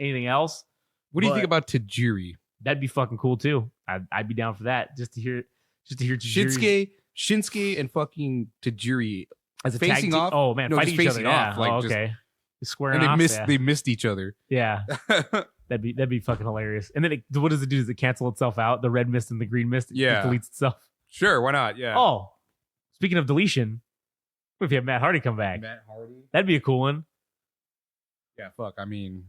Speaker 1: anything else.
Speaker 2: What do you think about Tajiri?
Speaker 1: That'd be fucking cool too. I'd be down for that. Just to hear Tajiri.
Speaker 2: Shinsuke and fucking Tajiri
Speaker 1: as a
Speaker 2: facing
Speaker 1: tag
Speaker 2: off.
Speaker 1: Oh man, fighting each other.
Speaker 2: Off,
Speaker 1: Yeah.
Speaker 2: like
Speaker 1: okay. Squaring
Speaker 2: and
Speaker 1: off.
Speaker 2: they missed each other.
Speaker 1: Yeah. That'd be fucking hilarious. And then what does it do? Does it cancel itself out? The red mist and the green mist? It deletes itself.
Speaker 2: Sure, why not? Yeah.
Speaker 1: Oh, speaking of deletion, what if you have Matt Hardy come back?
Speaker 2: Matt Hardy?
Speaker 1: That'd be a cool one.
Speaker 2: Yeah, fuck. I mean,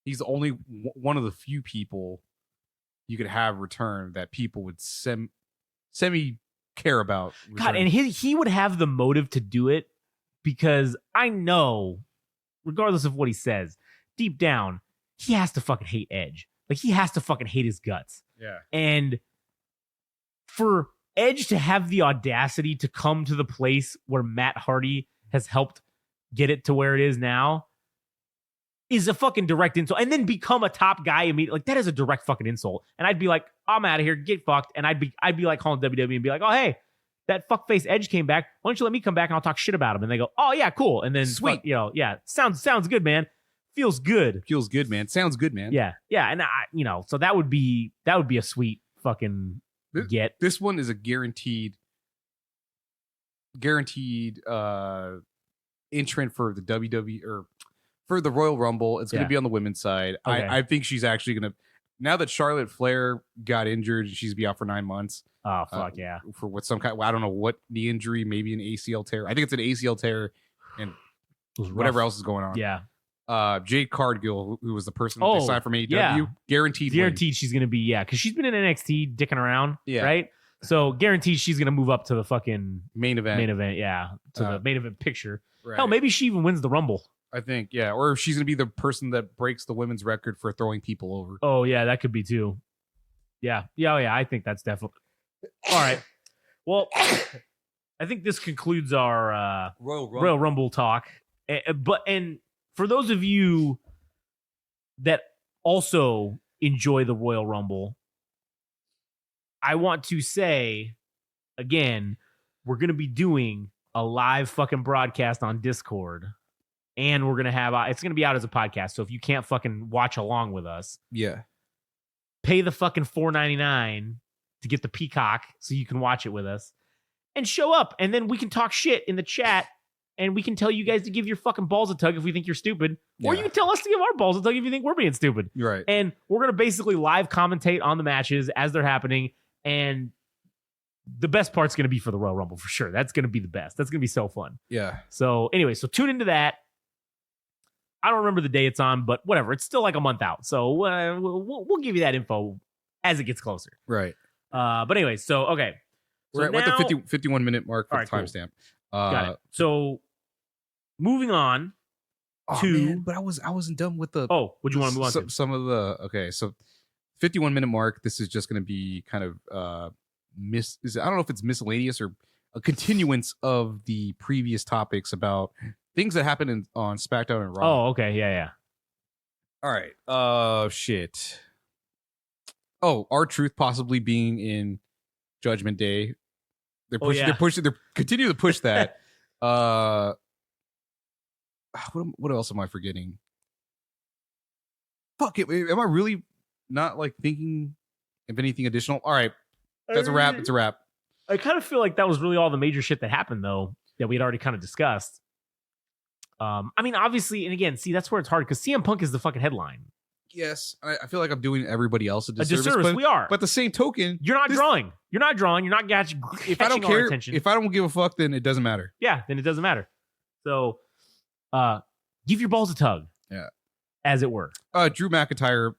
Speaker 2: he's only one of the few people you could have return that people would semi care about.
Speaker 1: God, and he would have the motive to do it because I know, regardless of what he says, deep down, he has to fucking hate Edge. Like, he has to fucking hate his guts.
Speaker 2: Yeah.
Speaker 1: And for Edge to have the audacity to come to the place where Matt Hardy has helped get it to where it is now is a fucking direct insult. And then become a top guy immediately. Like, that is a direct fucking insult. And I'd be like, I'm out of here, get fucked. And I'd be like calling WWE and be like, oh, hey, that fuckface Edge came back. Why don't you let me come back and I'll talk shit about him? And they go, oh yeah, cool. And then
Speaker 2: sweet,
Speaker 1: sounds good, man. Feels good.
Speaker 2: Feels good, man. Sounds good, man.
Speaker 1: Yeah. And so that would be a sweet fucking get.
Speaker 2: This one is a guaranteed entrant for the WWE or for the Royal Rumble. It's going to be on the women's side. Okay. I think she's actually going to, now that Charlotte Flair got injured, she's be out for 9 months.
Speaker 1: Oh, fuck yeah.
Speaker 2: For what some kind, I don't know what the injury, maybe an ACL tear. I think it's an ACL tear and
Speaker 1: was
Speaker 2: whatever
Speaker 1: rough.
Speaker 2: else is going on.
Speaker 1: Yeah.
Speaker 2: Jade Cargill, who was the person that they signed from AEW, guaranteed
Speaker 1: she's going to be, because she's been in NXT dicking around,
Speaker 2: Yeah.
Speaker 1: right? So guaranteed she's going to move up to the fucking
Speaker 2: main event,
Speaker 1: to the main event picture.
Speaker 2: Right.
Speaker 1: Hell, maybe she even wins the Rumble.
Speaker 2: I think, yeah. Or she's going to be the person that breaks the women's record for throwing people over.
Speaker 1: Oh, yeah, that could be too. Yeah. Yeah, I think that's definitely. All right. Well, I think this concludes our Royal Rumble talk. And for those of you that also enjoy the Royal Rumble, I want to say, again, we're going to be doing a live fucking broadcast on Discord. And we're going to have, it's going to be out as a podcast. So if you can't fucking watch along with us, pay the fucking $4.99 to get the Peacock so you can watch it with us and show up. And then we can talk shit in the chat and we can tell you guys to give your fucking balls a tug if we think you're stupid. Or you can tell us to give our balls a tug if you think we're being stupid.
Speaker 2: Right.
Speaker 1: And we're going to basically live commentate on the matches as they're happening. And the best part's going to be for the Royal Rumble for sure. That's going to be the best. That's going to be so fun.
Speaker 2: Yeah.
Speaker 1: So anyway, so tune into that. I don't remember the day it's on, but whatever. It's still like a month out. So we'll give you that info as it gets closer.
Speaker 2: Right.
Speaker 1: But anyway, so, okay. So
Speaker 2: we're at the 51 minute mark for the timestamp.
Speaker 1: Got it. So moving on to.
Speaker 2: Man, but I wasn't done with the.
Speaker 1: Oh, what do you want to move on to?
Speaker 2: Some of the. Okay. So 51 minute mark. This is just going to be kind of I don't know if it's miscellaneous or a continuance of the previous topics about things that happened on SmackDown and Raw.
Speaker 1: Oh, okay. Yeah.
Speaker 2: All right. Shit. Oh, R-Truth possibly being in Judgment Day. They're continuing to push that. What else am I forgetting? Fuck it. Am I really not like thinking of anything additional? All right. That's a wrap. It's a wrap.
Speaker 1: I kind of feel like that was really all the major shit that happened, though, that we had already kind of discussed. I mean, obviously, and again, see, that's where it's hard because CM Punk is the fucking headline.
Speaker 2: Yes, I feel like I'm doing everybody else a disservice.
Speaker 1: We are.
Speaker 2: But the same token,
Speaker 1: you're not drawing. You're not drawing. You're not catching.
Speaker 2: If I don't care, if I don't give a fuck, then it doesn't matter.
Speaker 1: Yeah, then it doesn't matter. So, give your balls a tug.
Speaker 2: Yeah,
Speaker 1: as it were.
Speaker 2: Drew McIntyre.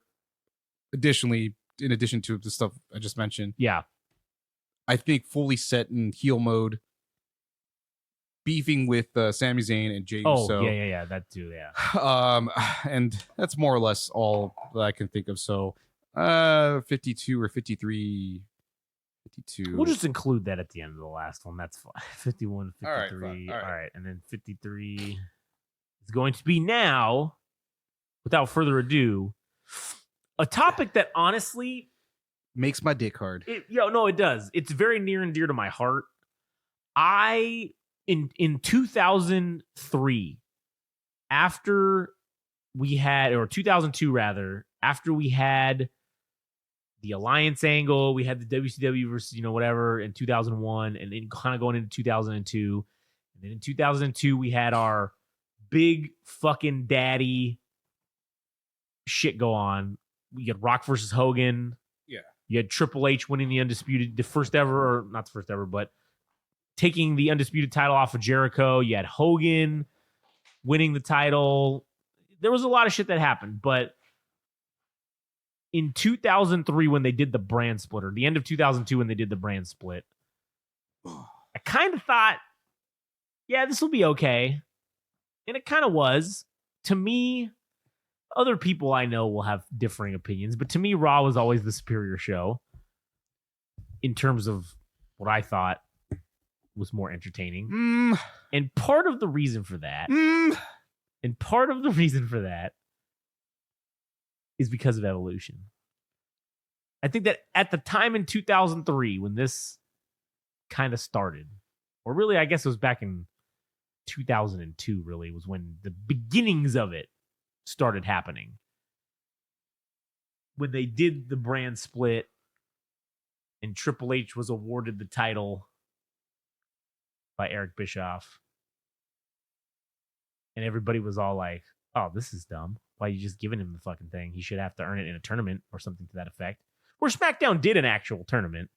Speaker 2: Additionally, in addition to the stuff I just mentioned, I think fully set in heel mode, beefing with Sami Zayn and Jey Uso.
Speaker 1: Oh, yeah, that too, yeah.
Speaker 2: And that's more or less all that I can think of. So, 52 or 53, 52.
Speaker 1: We'll just include that at the end of the last one. That's fine. 51, 53.
Speaker 2: All right.
Speaker 1: And then 53 is going to be now, without further ado, a topic that honestly
Speaker 2: makes my dick hard.
Speaker 1: It does. It's very near and dear to my heart. In 2003, after we had, or 2002 rather, after we had the Alliance angle, we had the WCW versus, whatever in 2001, and then kind of going into 2002. And then in 2002, we had our big fucking daddy shit go on. We had Rock versus Hogan.
Speaker 2: Yeah.
Speaker 1: You had Triple H winning the first ever, or not the first ever, but taking the undisputed title off of Jericho. You had Hogan winning the title. There was a lot of shit that happened, but in 2003 when they did the brand split, or the end of 2002 when they did the brand split, I kind of thought, yeah, this will be okay. And it kind of was. To me, other people I know will have differing opinions, but to me, Raw was always the superior show in terms of what I thought was more entertaining. And part of the reason for that, is because of Evolution. I think that at the time in 2003, when this kind of started, or really, I guess it was back in 2002, really, was when the beginnings of it started happening. When they did the brand split and Triple H was awarded the title by Eric Bischoff. And everybody was all like, oh, this is dumb. Why are you just giving him the fucking thing? He should have to earn it in a tournament or something to that effect. Where SmackDown did an actual tournament.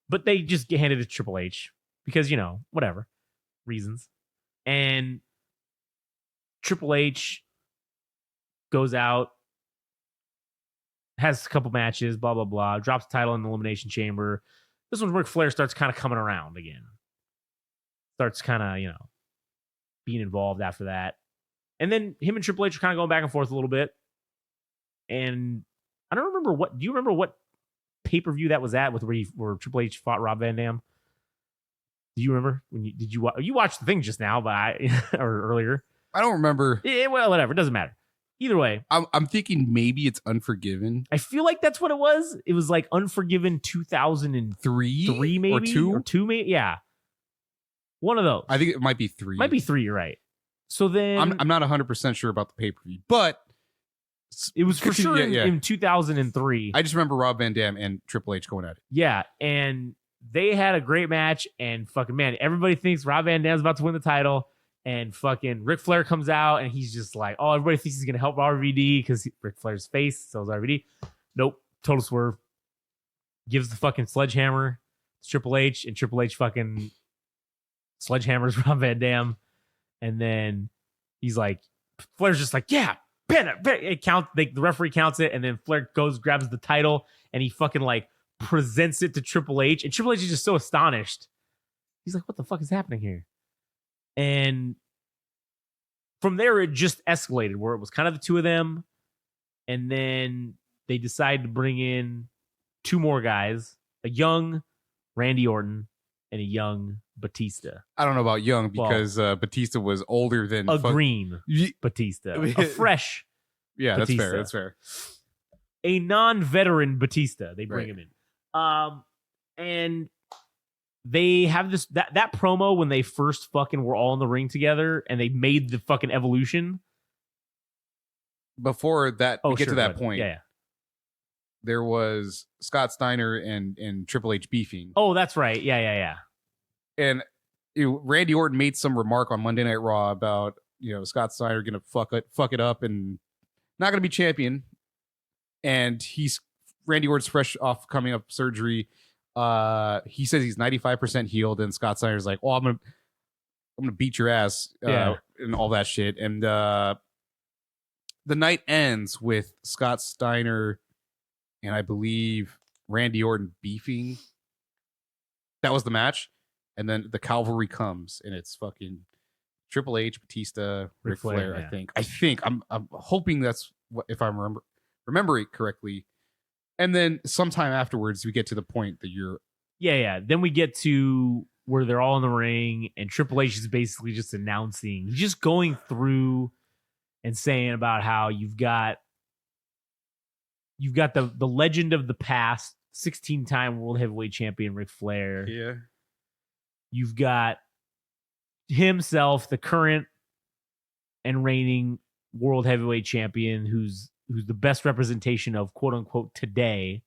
Speaker 1: But they just handed it to Triple H because, whatever. Reasons. And Triple H goes out, has a couple matches, blah, blah, blah, drops the title in the Elimination Chamber. This one, Ric Flair starts kind of coming around again. Starts kind of, being involved after that. And then him and Triple H are kind of going back and forth a little bit. And I don't remember do you remember what pay-per-view that was at where Triple H fought Rob Van Dam? Do you remember you watched the thing just now, or earlier?
Speaker 2: I don't remember.
Speaker 1: Yeah, well, whatever. It doesn't matter. Either way,
Speaker 2: I'm thinking maybe it's Unforgiven.
Speaker 1: I feel like that's what it was. It was like Unforgiven 2003, maybe,
Speaker 2: or two,
Speaker 1: maybe. Yeah, one of those.
Speaker 2: I think it might be 3.
Speaker 1: Might be 3. You're right. So then
Speaker 2: I'm not 100% sure about the pay-per-view, but
Speaker 1: it was for sure in 2003.
Speaker 2: I just remember Rob Van Dam and Triple H going at it.
Speaker 1: Yeah, and they had a great match, and fucking man, everybody thinks Rob Van Dam's about to win the title, and fucking Ric Flair comes out, and he's just like, oh, everybody thinks he's gonna help RVD because Ric Flair's face, so is RVD. Nope, total swerve. Gives the fucking sledgehammer to Triple H, and Triple H fucking sledgehammers Rob Van Dam, and then he's like, Flair's just like, yeah, pin it. The referee counts it, and then Flair grabs the title, and he fucking like presents it to Triple H, and Triple H is just so astonished. He's like, what the fuck is happening here? And from there, it just escalated where it was kind of the two of them, and then they decided to bring in 2 more guys, a young Randy Orton and a young Batista.
Speaker 2: I don't know about young because Batista was older than
Speaker 1: green Batista, a fresh.
Speaker 2: Yeah,
Speaker 1: Batista.
Speaker 2: That's fair.
Speaker 1: A non-veteran Batista. They bring him in. And they have that promo when they first fucking were all in the ring together and they made the fucking Evolution.
Speaker 2: Before that, we get to that point.
Speaker 1: Yeah.
Speaker 2: There was Scott Steiner and Triple H beefing.
Speaker 1: Oh, that's right. Yeah.
Speaker 2: And Randy Orton made some remark on Monday Night Raw about, Scott Steiner going to fuck it up and not going to be champion. And Randy Orton's fresh off coming up surgery. He says he's 95% healed, and Scott Steiner's like, "Oh, I'm gonna beat your ass," and all that shit. And the night ends with Scott Steiner and I believe Randy Orton beefing. That was the match, and then the cavalry comes, and it's fucking Triple H, Batista, Ric Flair.
Speaker 1: Yeah.
Speaker 2: I think I'm hoping that's what, if I remember it correctly. And then sometime afterwards, we get to the point that you're.
Speaker 1: Yeah. Then we get to where they're all in the ring, and Triple H is basically just announcing, he's just going through and saying about how you've got the legend of the past, 16-time World Heavyweight Champion Ric Flair.
Speaker 2: Yeah.
Speaker 1: You've got himself, the current and reigning World Heavyweight Champion, who's the best representation of quote unquote today.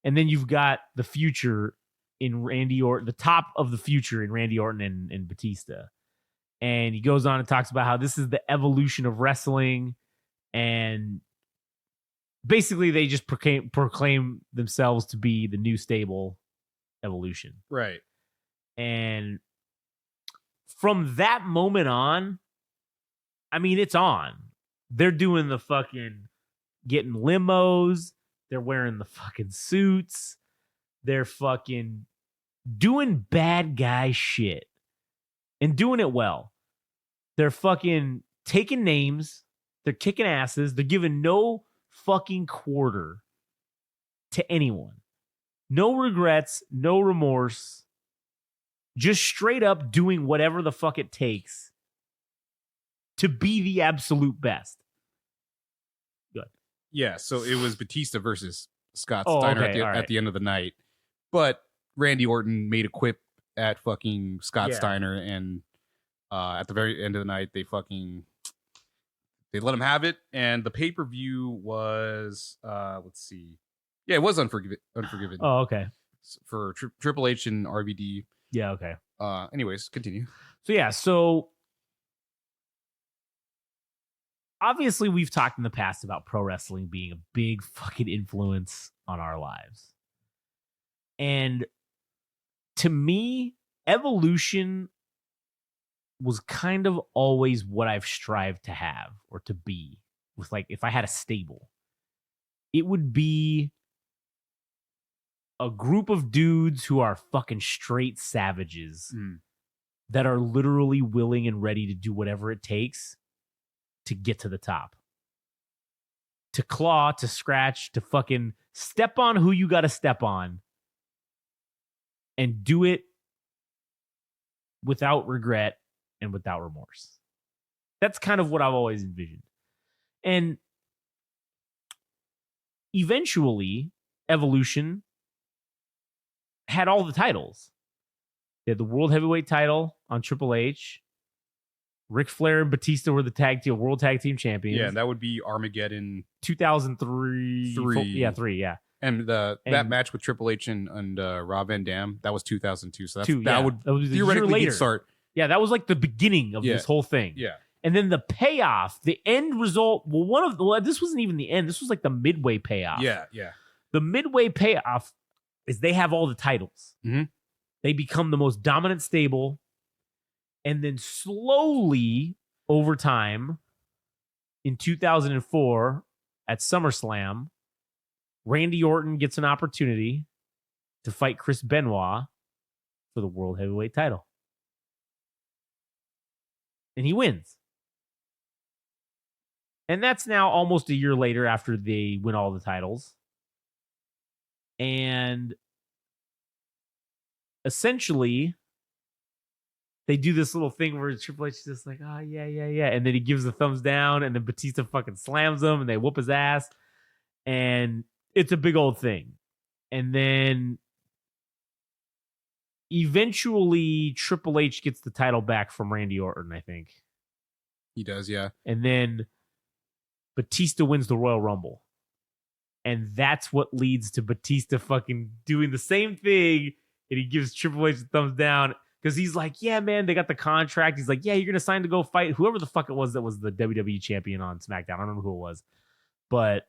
Speaker 1: And then you've got the future in Randy Orton, the top of the future in Randy Orton and Batista. And he goes on and talks about how this is the evolution of wrestling. And basically they just proclaim themselves to be the new stable Evolution.
Speaker 2: Right.
Speaker 1: And from that moment on, I mean, it's on. They're doing the fucking getting limos. They're wearing the fucking suits. They're fucking doing bad guy shit and doing it well. They're fucking taking names. They're kicking asses. They're giving no fucking quarter to anyone. No regrets, no remorse. Just straight up doing whatever the fuck it takes to be the absolute best. Good.
Speaker 2: Yeah, so it was Batista versus Scott Steiner at the end of the night. But Randy Orton made a quip at fucking Scott Steiner, and at the very end of the night, they let him have it. And the pay-per-view was, let's see. Yeah, it was Unforgiven.
Speaker 1: Oh, okay.
Speaker 2: For Triple H and RVD.
Speaker 1: Yeah, okay.
Speaker 2: Anyways, continue.
Speaker 1: So obviously we've talked in the past about pro wrestling being a big fucking influence on our lives. And to me, Evolution was kind of always what I've strived to have or to be with, like, if I had a stable, it would be a group of dudes who are fucking straight savages that are literally willing and ready to do whatever it takes to get to the top. To claw, to scratch, to fucking step on who you got to step on and do it without regret and without remorse. That's kind of what I've always envisioned. And eventually, Evolution had all the titles. They had the World Heavyweight title on Triple H. Ric Flair and Batista were the World Tag Team Champions.
Speaker 2: Yeah, that would be Armageddon
Speaker 1: 2003. Three.
Speaker 2: And that match with Triple H and Rob Van Dam, that was 2002. So that would theoretically start.
Speaker 1: Yeah, that was like the beginning of this whole thing.
Speaker 2: Yeah.
Speaker 1: And then the payoff, the end result, this wasn't even the end. This was like the midway payoff.
Speaker 2: Yeah.
Speaker 1: The midway payoff is they have all the titles.
Speaker 2: Mm-hmm.
Speaker 1: They become the most dominant stable. And then slowly, over time, in 2004, at SummerSlam, Randy Orton gets an opportunity to fight Chris Benoit for the World Heavyweight title. And he wins. And that's now almost a year later after they win all the titles. And essentially, they do this little thing where Triple H is just like, oh, yeah. And then he gives the thumbs down, and then Batista fucking slams him, and they whoop his ass. And it's a big old thing. And then eventually Triple H gets the title back from Randy Orton, I think.
Speaker 2: He does, yeah.
Speaker 1: And then Batista wins the Royal Rumble. And that's what leads to Batista fucking doing the same thing. And he gives Triple H the thumbs down because he's like, yeah, man, they got the contract. He's like, yeah, you're going to sign to go fight whoever the fuck it was that was the WWE champion on SmackDown. I don't remember who it was. But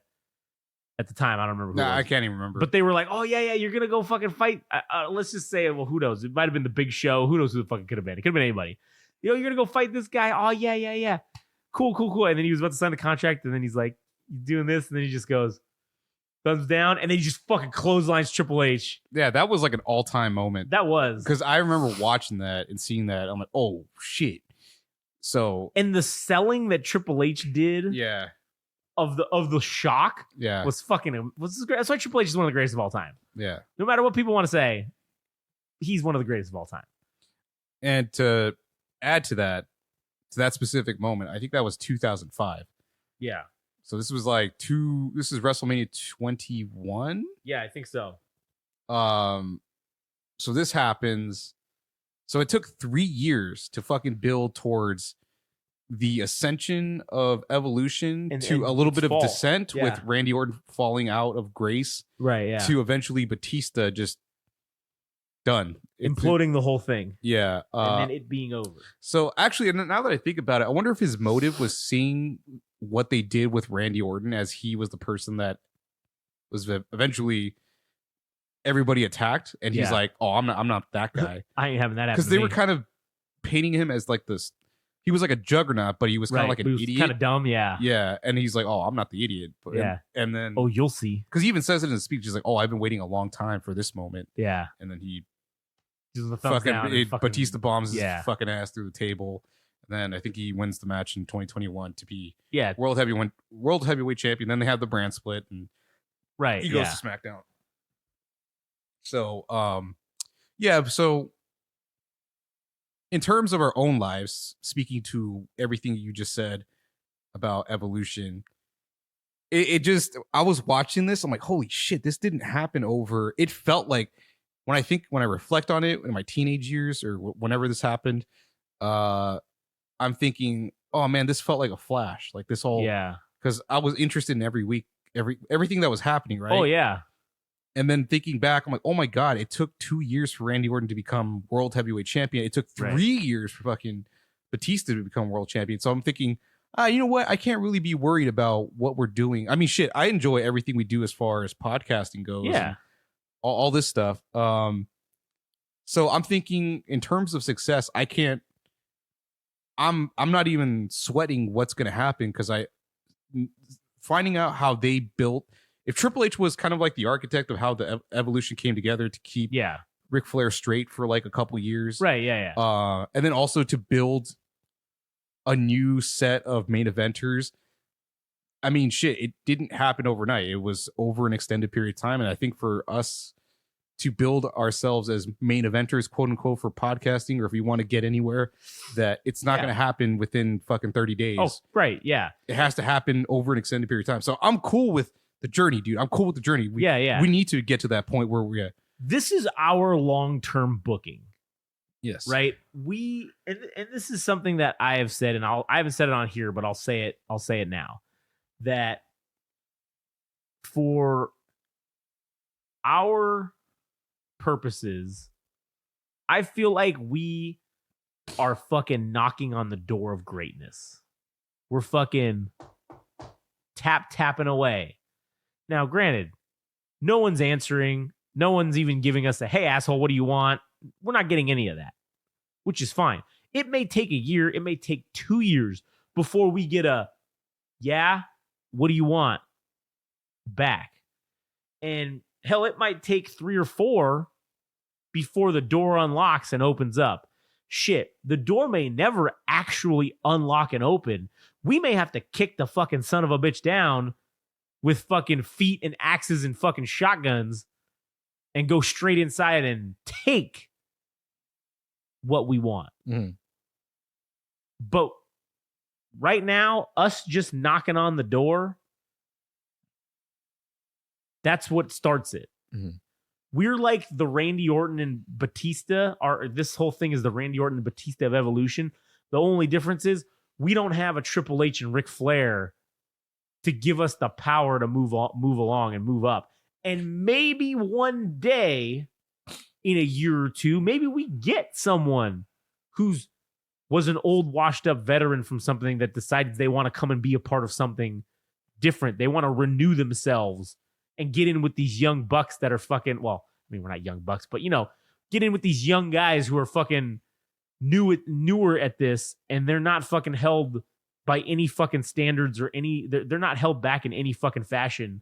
Speaker 1: at the time, I don't remember who it was.
Speaker 2: I can't even remember.
Speaker 1: But they were like, oh, yeah, you're going to go fucking fight. Let's just say, well, who knows? It might have been the Big Show. Who knows who the fuck it could have been? It could have been anybody. You're going to go fight this guy? Oh, yeah. Cool. And then he was about to sign the contract, and then he's like, you doing this? And then he just goes, thumbs down, and then he just fucking clotheslines Triple H.
Speaker 2: Yeah, that was like an all-time moment.
Speaker 1: That was.
Speaker 2: Because I remember watching that and seeing that. I'm like, oh, shit. So.
Speaker 1: And the selling that Triple H did.
Speaker 2: Yeah.
Speaker 1: Of the shock.
Speaker 2: Yeah.
Speaker 1: Was fucking. That's why Triple H is one of the greatest of all time.
Speaker 2: Yeah.
Speaker 1: No matter what people want to say, he's one of the greatest of all time.
Speaker 2: And to add to that specific moment, I think that was 2005.
Speaker 1: Yeah.
Speaker 2: So this was this is WrestleMania 21.
Speaker 1: Yeah, I think so.
Speaker 2: So this happens. So it took 3 years to fucking build towards the ascension of Evolution to a little bit of descent with Randy Orton falling out of grace.
Speaker 1: Right, yeah.
Speaker 2: To eventually Batista just done.
Speaker 1: Imploding the whole thing.
Speaker 2: Yeah.
Speaker 1: And then it being over.
Speaker 2: So actually, now that I think about it, I wonder if his motive was seeing what they did with Randy Orton, as he was the person that was eventually everybody attacked, and he's like, "Oh, I'm not that guy.
Speaker 1: I ain't having that happen."
Speaker 2: Because they were kind of painting him as like this. He was like a juggernaut, but he was kind of like an idiot,
Speaker 1: kind of dumb. Yeah,
Speaker 2: yeah. And he's like, "Oh, I'm not the idiot." But, and then
Speaker 1: you'll see.
Speaker 2: Because he even says it in his speech. He's like, "Oh, I've been waiting a long time for this moment."
Speaker 1: Yeah,
Speaker 2: and then he
Speaker 1: fucking
Speaker 2: Batista bombs his fucking ass through the table. And then I think he wins the match in 2021 to be World Heavyweight Champion. Then they have the brand split, and he goes to SmackDown. So, so in terms of our own lives, speaking to everything you just said about Evolution, it just, I was watching this, I'm like, holy shit, this didn't happen over. It felt like when I reflect on it in my teenage years or whenever this happened, I'm thinking, oh man, this felt like a flash. Like this whole, because I was interested in everything that was happening, right?
Speaker 1: Oh yeah.
Speaker 2: And then thinking back, I'm like, oh my god, it took 2 years for Randy Orton to become World Heavyweight Champion. It took 3 years for fucking Batista to become World Champion. So I'm thinking, you know what? I can't really be worried about what we're doing. I mean, shit, I enjoy everything we do as far as podcasting goes.
Speaker 1: Yeah.
Speaker 2: All this stuff. So I'm thinking in terms of success, I can't I'm not even sweating what's going to happen because finding out how they built. If Triple H was kind of like the architect of how the Evolution came together to keep Ric Flair straight for like a couple years,
Speaker 1: right? Yeah.
Speaker 2: And then also to build a new set of main eventers. I mean, shit, it didn't happen overnight. It was over an extended period of time, and I think for us to build ourselves as main eventers, quote unquote, for podcasting, or if we want to get anywhere, that it's not going to happen within fucking 30 days.
Speaker 1: Oh, right. Yeah.
Speaker 2: It has to happen over an extended period of time. So I'm cool with the journey, dude. I'm cool with the journey. We need to get to that point where we're at.
Speaker 1: This is our long-term booking.
Speaker 2: Yes.
Speaker 1: Right. And this is something that I have said, and I haven't said it on here, but I'll say it now, that for our purposes, I feel like we are fucking knocking on the door of greatness. We're fucking tapping away. Now, granted, no one's answering. No one's even giving us a, hey, asshole, what do you want? We're not getting any of that, which is fine. It may take a year. It may take 2 years before we get a, yeah, what do you want back? And hell, it might take 3 or 4 before the door unlocks and opens up. Shit, the door may never actually unlock and open. We may have to kick the fucking son of a bitch down with fucking feet and axes and fucking shotguns and go straight inside and take what we want.
Speaker 3: Mm.
Speaker 1: But right now, us just knocking on the door, that's what starts it.
Speaker 3: Mm.
Speaker 1: We're like the Randy Orton and Batista. This whole thing is the Randy Orton and Batista of Evolution. The only difference is we don't have a Triple H and Ric Flair to give us the power to move along and move up. And maybe one day, in a year or two, maybe we get someone was an old, washed-up veteran from something that decides they want to come and be a part of something different. They want to renew themselves and get in with these young bucks that are fucking, well, I mean, we're not young bucks, but, get in with these young guys who are fucking newer at this, and they're not fucking held by any fucking standards or they're not held back in any fucking fashion.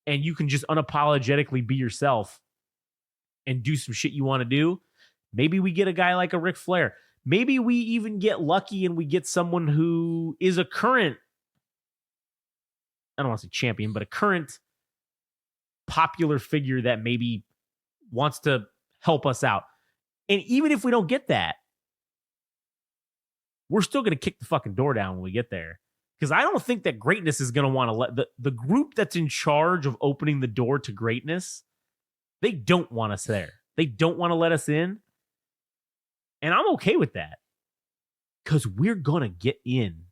Speaker 1: And you can just unapologetically be yourself and do some shit you want to do. Maybe we get a guy like a Ric Flair. Maybe we even get lucky and we get someone who is a current, I don't want to say champion, but a current popular figure that maybe wants to help us out. And even if we don't get that, we're still going to kick the fucking door down when we get there. Because I don't think that greatness is going to want to let the group that's in charge of opening the door to greatness, they don't want us there. They don't want to let us in. And I'm okay with that. Because we're going to get in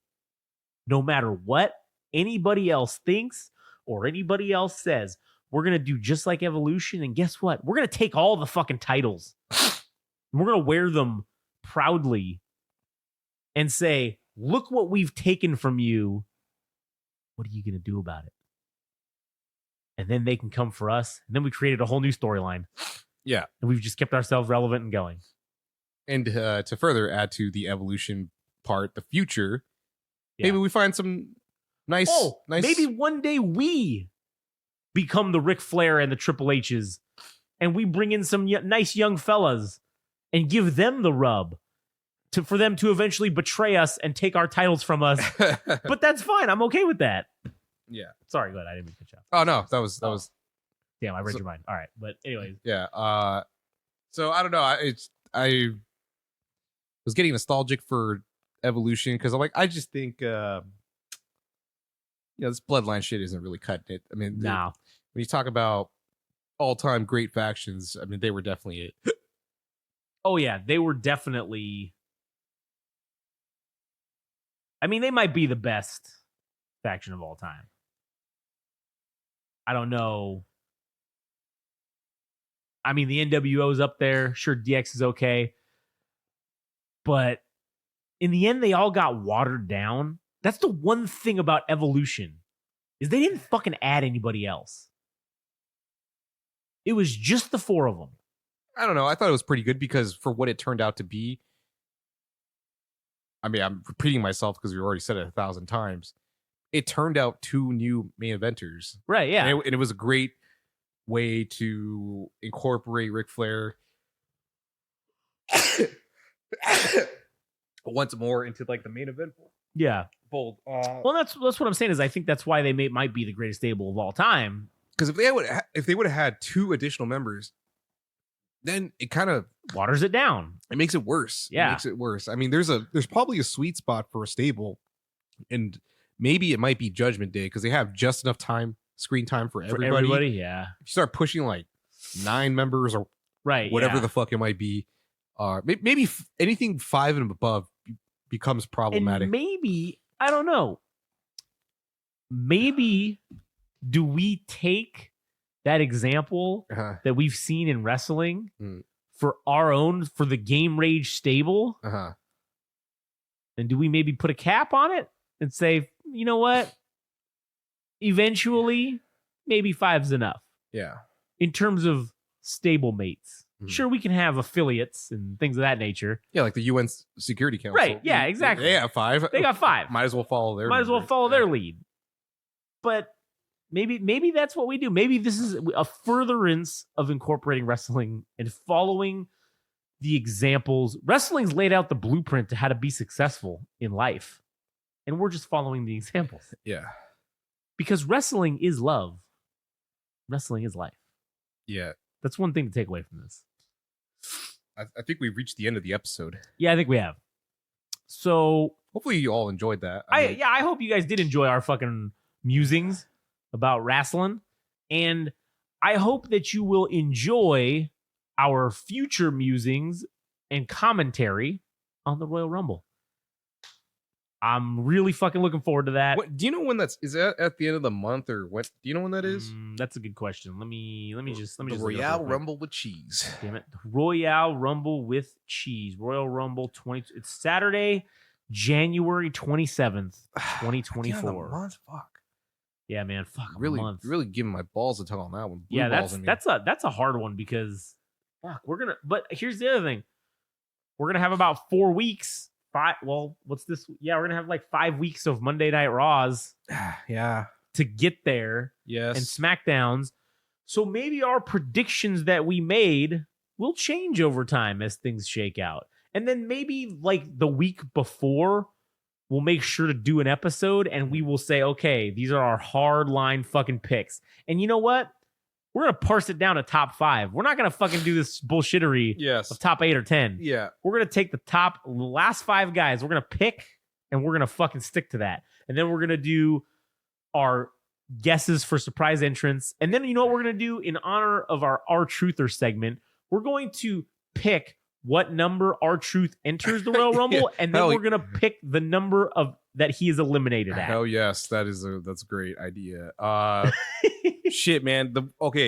Speaker 1: no matter what anybody else thinks or anybody else says. We're going to do just like Evolution. And guess what? We're going to take all the fucking titles. We're going to wear them proudly and say, look what we've taken from you. What are you going to do about it? And then they can come for us. And then we created a whole new storyline.
Speaker 2: Yeah.
Speaker 1: And we've just kept ourselves relevant and going.
Speaker 2: And to further add to the Evolution part, the future, maybe we find some nice.
Speaker 1: Maybe one day we become the Ric Flair and the Triple H's. And we bring in some nice young fellas and give them the rub. For them to eventually betray us and take our titles from us. But that's fine. I'm okay with that.
Speaker 2: Yeah.
Speaker 1: Sorry, go ahead. I didn't mean to cut you off.
Speaker 2: Oh, no. That was.
Speaker 1: Damn, I read your mind. All right. But anyways.
Speaker 2: Yeah. So I don't know. I was getting nostalgic for Evolution because I just think, this bloodline shit isn't really cutting it. I mean,
Speaker 1: no.
Speaker 2: When you talk about all-time great factions, I mean, they were definitely it.
Speaker 1: Oh, yeah. They were definitely... I mean, they might be the best faction of all time. I don't know. I mean, the NWO's up there. Sure, DX is okay. But in the end, they all got watered down. That's the one thing about Evolution, is they didn't fucking add anybody else. It was just the 4 of them.
Speaker 2: I don't know. I thought it was pretty good because for what it turned out to be, I mean, I'm repeating myself because we already said it 1,000 times. It turned out 2 new main eventers.
Speaker 1: Right, yeah.
Speaker 2: And it was a great way to incorporate Ric Flair once more into like the main event.
Speaker 1: Yeah.
Speaker 2: Bold.
Speaker 1: Well, that's what I'm saying is I think that's why they might be the greatest stable of all time.
Speaker 2: Because if they would have had 2 additional members, then it kind of
Speaker 1: waters it down.
Speaker 2: It makes it worse.
Speaker 1: Yeah.
Speaker 2: It makes it worse. I mean, there's probably a sweet spot for a stable, and maybe it might be Judgment Day because they have just enough screen time for everybody.
Speaker 1: Yeah.
Speaker 2: If you start pushing like 9 members or whatever the fuck it might be, maybe anything 5 and above becomes problematic.
Speaker 1: And maybe, I don't know. Maybe do we take that example that we've seen in wrestling for the Game Rage stable? And do we maybe put a cap on it and say, you know what? Eventually, maybe 5's enough.
Speaker 2: Yeah.
Speaker 1: In terms of stable mates. Sure, we can have affiliates and things of that nature.
Speaker 2: Yeah, like the UN Security Council.
Speaker 1: Right, yeah, exactly.
Speaker 2: They have 5.
Speaker 1: They got 5.
Speaker 2: Might as well follow
Speaker 1: their lead. But maybe that's what we do. Maybe this is a furtherance of incorporating wrestling and following the examples. Wrestling's laid out the blueprint to how to be successful in life. And we're just following the examples.
Speaker 2: Yeah.
Speaker 1: Because wrestling is love. Wrestling is life.
Speaker 2: Yeah.
Speaker 1: That's one thing to take away from this.
Speaker 2: I think we've reached the end of the episode.
Speaker 1: Yeah, I think we have. So
Speaker 2: hopefully you all enjoyed that.
Speaker 1: I hope you guys did enjoy our fucking musings about wrestling. And I hope that you will enjoy our future musings and commentary on the Royal Rumble. I'm really fucking looking forward to that.
Speaker 2: Do you know when is that at the end of the month or what? Do you know when that is?
Speaker 1: That's a good question. Let me just
Speaker 2: the Royale Rumble with cheese.
Speaker 1: Damn it. Royale Rumble with cheese. Royal Rumble 20. It's Saturday, January 27th, 2024.
Speaker 2: Month? Fuck.
Speaker 1: Yeah, man. Fuck.
Speaker 2: Really,
Speaker 1: a month.
Speaker 2: really giving my balls a tug on that one.
Speaker 1: Yeah, that's a hard one because fuck, but here's the other thing. We're gonna have about 4 weeks. What's this? Yeah, we're gonna have like 5 weeks of Monday Night Raws.
Speaker 2: Yeah.
Speaker 1: To get there.
Speaker 2: Yes.
Speaker 1: And SmackDowns. So maybe our predictions that we made will change over time as things shake out. And then maybe like the week before, we'll make sure to do an episode and we will say, okay, these are our hard line fucking picks. And you know what? We're going to parse it down to top 5. We're not going to fucking do this bullshittery of top 8 or 10.
Speaker 2: Yeah.
Speaker 1: We're going to take the last 5 guys. We're going to pick and we're going to fucking stick to that. And then we're going to do our guesses for surprise entrants. And then you know what we're going to do in honor of our Truther segment? We're going to pick what number R-Truth enters the Royal Rumble, and then we're gonna pick the number of that he is eliminated at.
Speaker 2: Hell yes, that's a great idea. Shit, man.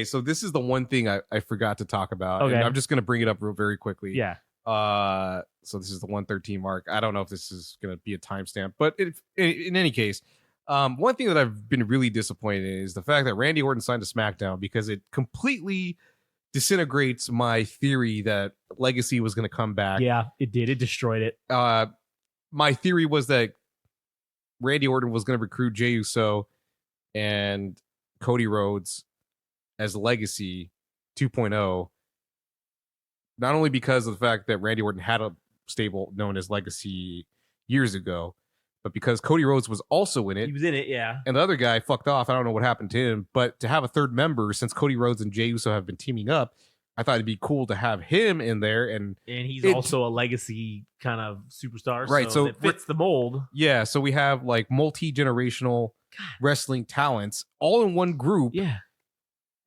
Speaker 2: So this is the one thing I forgot to talk about.
Speaker 1: Okay.
Speaker 2: And I'm just gonna bring it up very quickly.
Speaker 1: Yeah.
Speaker 2: So this is the 113 mark. I don't know if this is gonna be a timestamp, but in any case, one thing that I've been really disappointed in is the fact that Randy Orton signed to SmackDown because it completely disintegrates my theory that Legacy was going to come back.
Speaker 1: Yeah, it did. It destroyed it.
Speaker 2: My theory was that Randy Orton was going to recruit Jey Uso and Cody Rhodes as Legacy 2.0. Not only because of the fact that Randy Orton had a stable known as Legacy years ago, but because Cody Rhodes was also in it.
Speaker 1: He was in it, yeah.
Speaker 2: And the other guy fucked off. I don't know what happened to him. But to have a third member, since Cody Rhodes and Jey Uso have been teaming up, I thought it'd be cool to have him in there. And
Speaker 1: he's also a legacy kind of superstar.
Speaker 2: Right.
Speaker 1: So it fits the mold.
Speaker 2: Yeah. So we have like multi-generational wrestling talents all in one group.
Speaker 1: Yeah.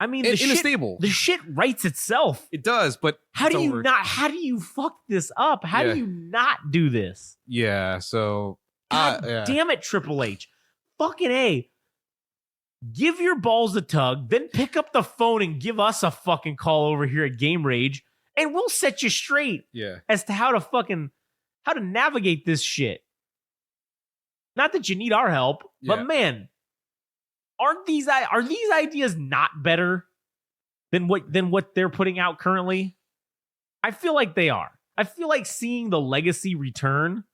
Speaker 1: I mean,
Speaker 2: in a stable.
Speaker 1: The shit writes itself.
Speaker 2: It does, but
Speaker 1: how do you fuck this up? How do you not do this?
Speaker 2: Yeah. So
Speaker 1: damn it, Triple H. Fucking A. Give your balls a tug, then pick up the phone and give us a fucking call over here at Game Rage, and we'll set you straight as to how to navigate this shit. Not that you need our help, but man, are these ideas not better than what they're putting out currently? I feel like they are. I feel like seeing the Legacy return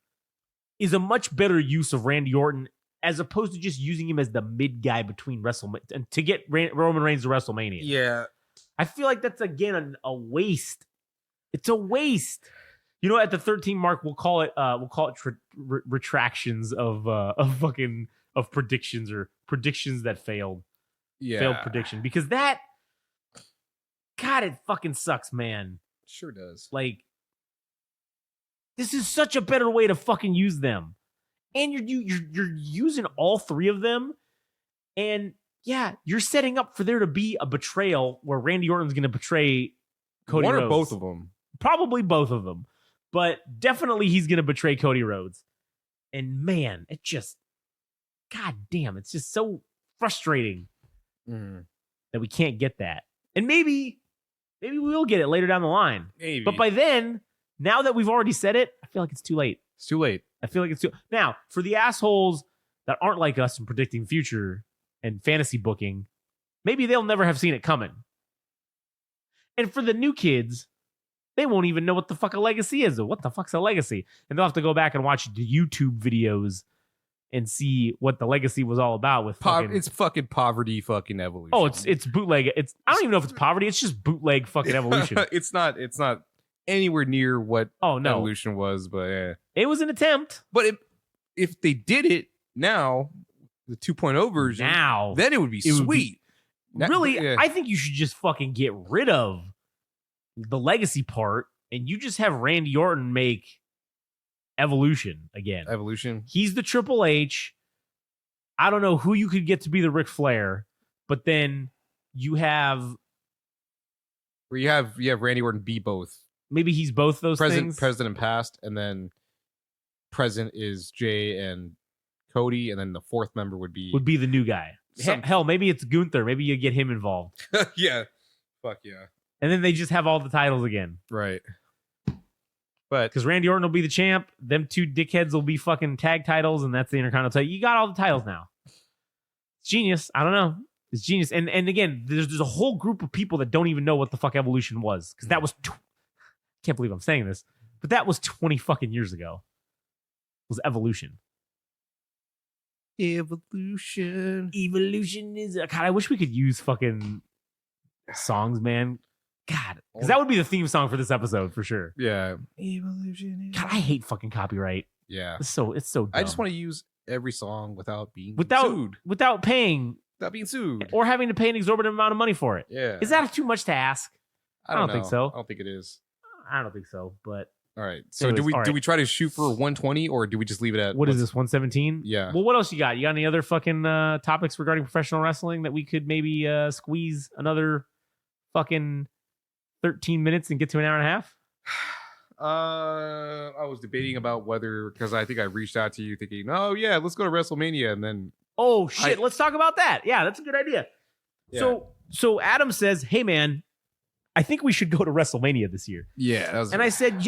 Speaker 1: is a much better use of Randy Orton as opposed to just using him as the mid guy between WrestleMania to get Roman Reigns to WrestleMania.
Speaker 2: Yeah.
Speaker 1: I feel like that's again a waste. It's a waste. You know, at the 13 mark, we'll call it retractions of predictions or predictions that failed.
Speaker 2: Yeah.
Speaker 1: Failed prediction. Because that, God, it fucking sucks, man.
Speaker 2: Sure does.
Speaker 1: Like, this is such a better way to fucking use them. And you're using all three of them. And yeah, you're setting up for there to be a betrayal where Randy Orton's going to betray Cody Rhodes.
Speaker 2: One or both of them.
Speaker 1: Probably both of them. But definitely he's going to betray Cody Rhodes. And man, it just, God damn, it's just so frustrating that we can't get that. And maybe we will get it later down the line.
Speaker 2: Maybe.
Speaker 1: But by then, now that we've already said it, I feel like it's too late.
Speaker 2: It's too late.
Speaker 1: I feel like it's too. Now, for the assholes that aren't like us in predicting future and fantasy booking, maybe they'll never have seen it coming. And for the new kids, they won't even know what the fuck a legacy is or what the fuck's a legacy. And they'll have to go back and watch the YouTube videos and see what the legacy was all about with
Speaker 2: it's fucking poverty fucking evolution.
Speaker 1: Oh, it's bootleg. I don't even know if it's poverty. It's just bootleg fucking evolution.
Speaker 2: It's not anywhere near what evolution was, but yeah.
Speaker 1: It was an attempt.
Speaker 2: But if they did it now, the 2.0 version, then it would be sweet.
Speaker 1: Really, I think you should just fucking get rid of the legacy part and you just have Randy Orton make Evolution again.
Speaker 2: Evolution.
Speaker 1: He's the Triple H. I don't know who you could get to be the Ric Flair, but then you have
Speaker 2: where you have Randy Orton be both.
Speaker 1: Maybe he's both those things.
Speaker 2: Present and past, and then present is Jay and Cody, and then the fourth member would be
Speaker 1: the new guy. Hell, maybe it's Gunther. Maybe you get him involved.
Speaker 2: Yeah. Fuck yeah.
Speaker 1: And then they just have all the titles again.
Speaker 2: Right. But
Speaker 1: because Randy Orton will be the champ, them two dickheads will be fucking tag titles, and that's the Intercontinental title. You got all the titles now. It's genius. I don't know. It's genius. And again, there's a whole group of people that don't even know what the fuck Evolution was. Because that was can't believe I'm saying this, but that was 20 fucking years ago. It was Evolution. Evolution is God, I wish we could use fucking songs, man. God, because that would be the theme song for this episode for sure.
Speaker 2: Yeah.
Speaker 1: Evolution. God, I hate fucking copyright.
Speaker 2: Yeah.
Speaker 1: It's so dumb.
Speaker 2: I just want to use every song without being sued.
Speaker 1: Without paying.
Speaker 2: Without being sued.
Speaker 1: Or having to pay an exorbitant amount of money for it.
Speaker 2: Yeah.
Speaker 1: Is that too much to ask? I don't think so.
Speaker 2: I don't think it is.
Speaker 1: I don't think so, but
Speaker 2: all right. So anyways, do we try to shoot for 120 or do we just leave it at
Speaker 1: what is this, 117?
Speaker 2: Yeah.
Speaker 1: Well, what else you got? You got any other fucking topics regarding professional wrestling that we could maybe squeeze another fucking 13 minutes and get to an hour and a half?
Speaker 2: I was debating about whether, because I think I reached out to you thinking, oh yeah, let's go to WrestleMania, and then
Speaker 1: oh shit, let's talk about that. Yeah, that's a good idea. Yeah. So Adam says, hey man, I think we should go to WrestleMania this year.
Speaker 2: Yeah.
Speaker 1: And I said,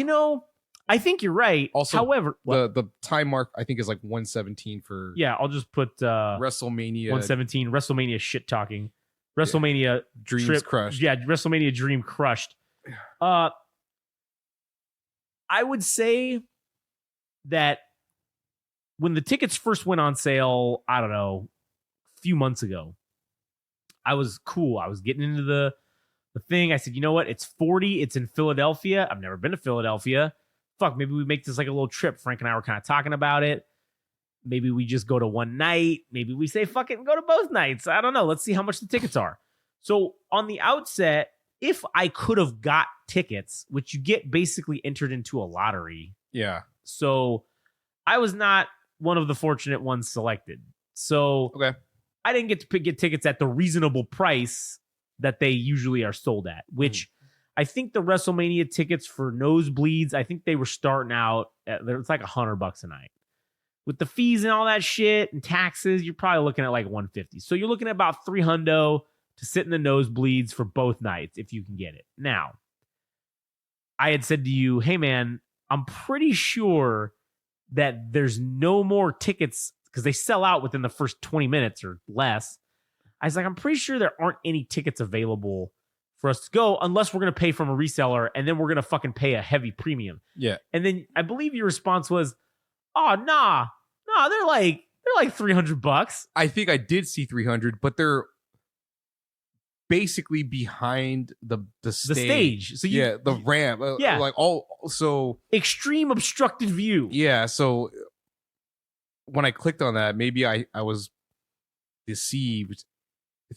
Speaker 1: I think you're right.
Speaker 2: Also,
Speaker 1: however,
Speaker 2: the time mark I think is like 117 for
Speaker 1: I'll just put
Speaker 2: WrestleMania
Speaker 1: 117 WrestleMania shit talking. WrestleMania
Speaker 2: dreams crushed.
Speaker 1: Yeah, WrestleMania dream crushed. I would say that when the tickets first went on sale, I don't know, a few months ago, I was cool. I was getting into the thing. I said, you know what? It's 40. It's in Philadelphia. I've never been to Philadelphia. Fuck, maybe we make this like a little trip. Frank and I were kind of talking about it. Maybe we just go to one night. Maybe we say, fuck it, and go to both nights. I don't know. Let's see how much the tickets are. So on the outset, if I could have got tickets, which you get basically entered into a lottery.
Speaker 2: Yeah.
Speaker 1: So I was not one of the fortunate ones selected. So
Speaker 2: okay.
Speaker 1: I didn't get to get tickets at the reasonable price that they usually are sold at, which I think the WrestleMania tickets for nosebleeds, I think they were starting out at, it's like $100 a night. With the fees and all that shit and taxes, you're probably looking at like $150. So you're looking at about $300 to sit in the nosebleeds for both nights if you can get it. Now, I had said to you, hey man, I'm pretty sure that there's no more tickets because they sell out within the first 20 minutes or less. I was like, I'm pretty sure there aren't any tickets available for us to go unless we're going to pay from a reseller and then we're going to fucking pay a heavy premium.
Speaker 2: Yeah.
Speaker 1: And then I believe your response was, Oh, nah. No, they're like $300.
Speaker 2: I think I did see 300, but they're basically behind the stage.
Speaker 1: So
Speaker 2: the ramp.
Speaker 1: Yeah.
Speaker 2: Like all so
Speaker 1: extreme obstructed view.
Speaker 2: Yeah, so when I clicked on that, maybe I was deceived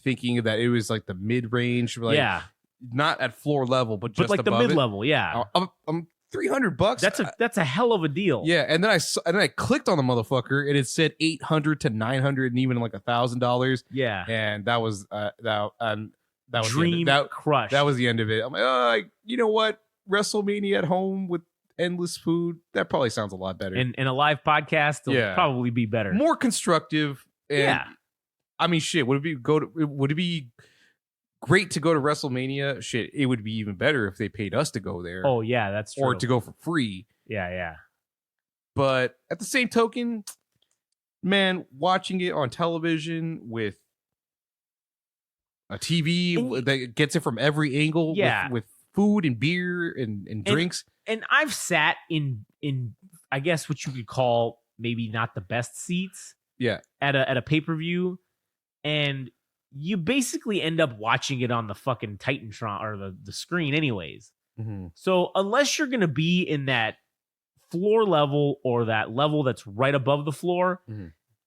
Speaker 2: thinking that it was like the mid-range, like not at floor level, but just
Speaker 1: like the mid-level, yeah.
Speaker 2: I'm $300.
Speaker 1: That's a hell of a deal.
Speaker 2: Yeah, and then I clicked on the motherfucker, and it said $800 to $900, and even like $1,000.
Speaker 1: Yeah,
Speaker 2: and that was that was
Speaker 1: dream crush.
Speaker 2: That was the end of it. I'm like, you know what? WrestleMania at home with endless food. That probably sounds a lot better.
Speaker 1: And a live podcast will probably be better,
Speaker 2: more constructive. And I mean, shit. Would it be great to go to WrestleMania? Shit, it would be even better if they paid us to go there.
Speaker 1: Oh yeah, that's true.
Speaker 2: Or to go for free.
Speaker 1: Yeah.
Speaker 2: But at the same token, man, watching it on television with a TV that gets it from every angle, with food and beer and drinks.
Speaker 1: And I've sat in I guess what you could call maybe not the best seats.
Speaker 2: Yeah.
Speaker 1: At a pay-per-view, and you basically end up watching it on the fucking Titantron or the screen anyways.
Speaker 2: Mm-hmm.
Speaker 1: So unless you're going to be in that floor level or that level that's right above the floor,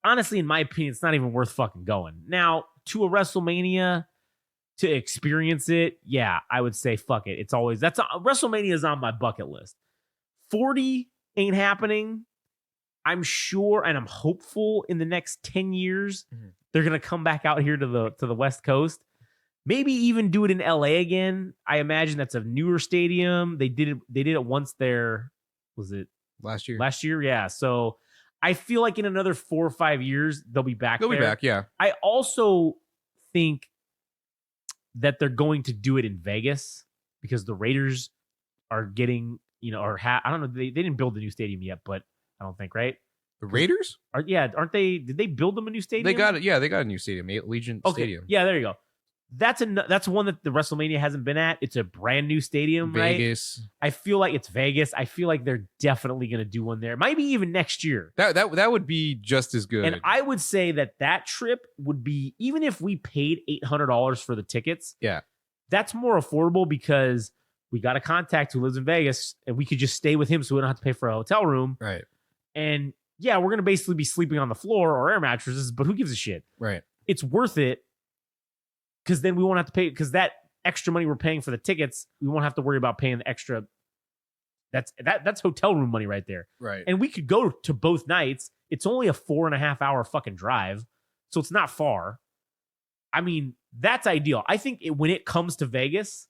Speaker 1: honestly, in my opinion, it's not even worth fucking going. Now, to a WrestleMania, to experience it, I would say fuck it. It's always WrestleMania is on my bucket list. 40 ain't happening. I'm sure and I'm hopeful in the next 10 years they're gonna come back out here to the West Coast. Maybe even do it in LA again. I imagine that's a newer stadium. They did it once there. Was it
Speaker 2: last year?
Speaker 1: Last year, yeah. So I feel like in another 4 or 5 years they'll be back.
Speaker 2: They'll be back, yeah.
Speaker 1: I also think that they're going to do it in Vegas because the Raiders are getting, I don't know. They didn't build the new stadium yet, but I don't think, right?
Speaker 2: The Raiders?
Speaker 1: Aren't they? Did they build them a new stadium?
Speaker 2: They got it. Yeah, they got a new stadium, Allegiant Stadium.
Speaker 1: Yeah, there you go. That's one that the WrestleMania hasn't been at. It's a brand new stadium,
Speaker 2: Vegas.
Speaker 1: Right? I feel like it's Vegas. I feel like they're definitely going to do one there. Maybe even next year.
Speaker 2: That would be just as good.
Speaker 1: And I would say that trip would be, even if we paid $800 for the tickets.
Speaker 2: Yeah,
Speaker 1: that's more affordable because we got a contact who lives in Vegas, and we could just stay with him, so we don't have to pay for a hotel room.
Speaker 2: Right.
Speaker 1: And we're going to basically be sleeping on the floor or air mattresses, but who gives a shit?
Speaker 2: Right.
Speaker 1: It's worth it because then we won't have to pay, because that extra money we're paying for the tickets, we won't have to worry about paying the extra. That's hotel room money right there.
Speaker 2: Right.
Speaker 1: And we could go to both nights. It's only a 4.5 hour fucking drive, so it's not far. I mean, that's ideal. I think when it comes to Vegas,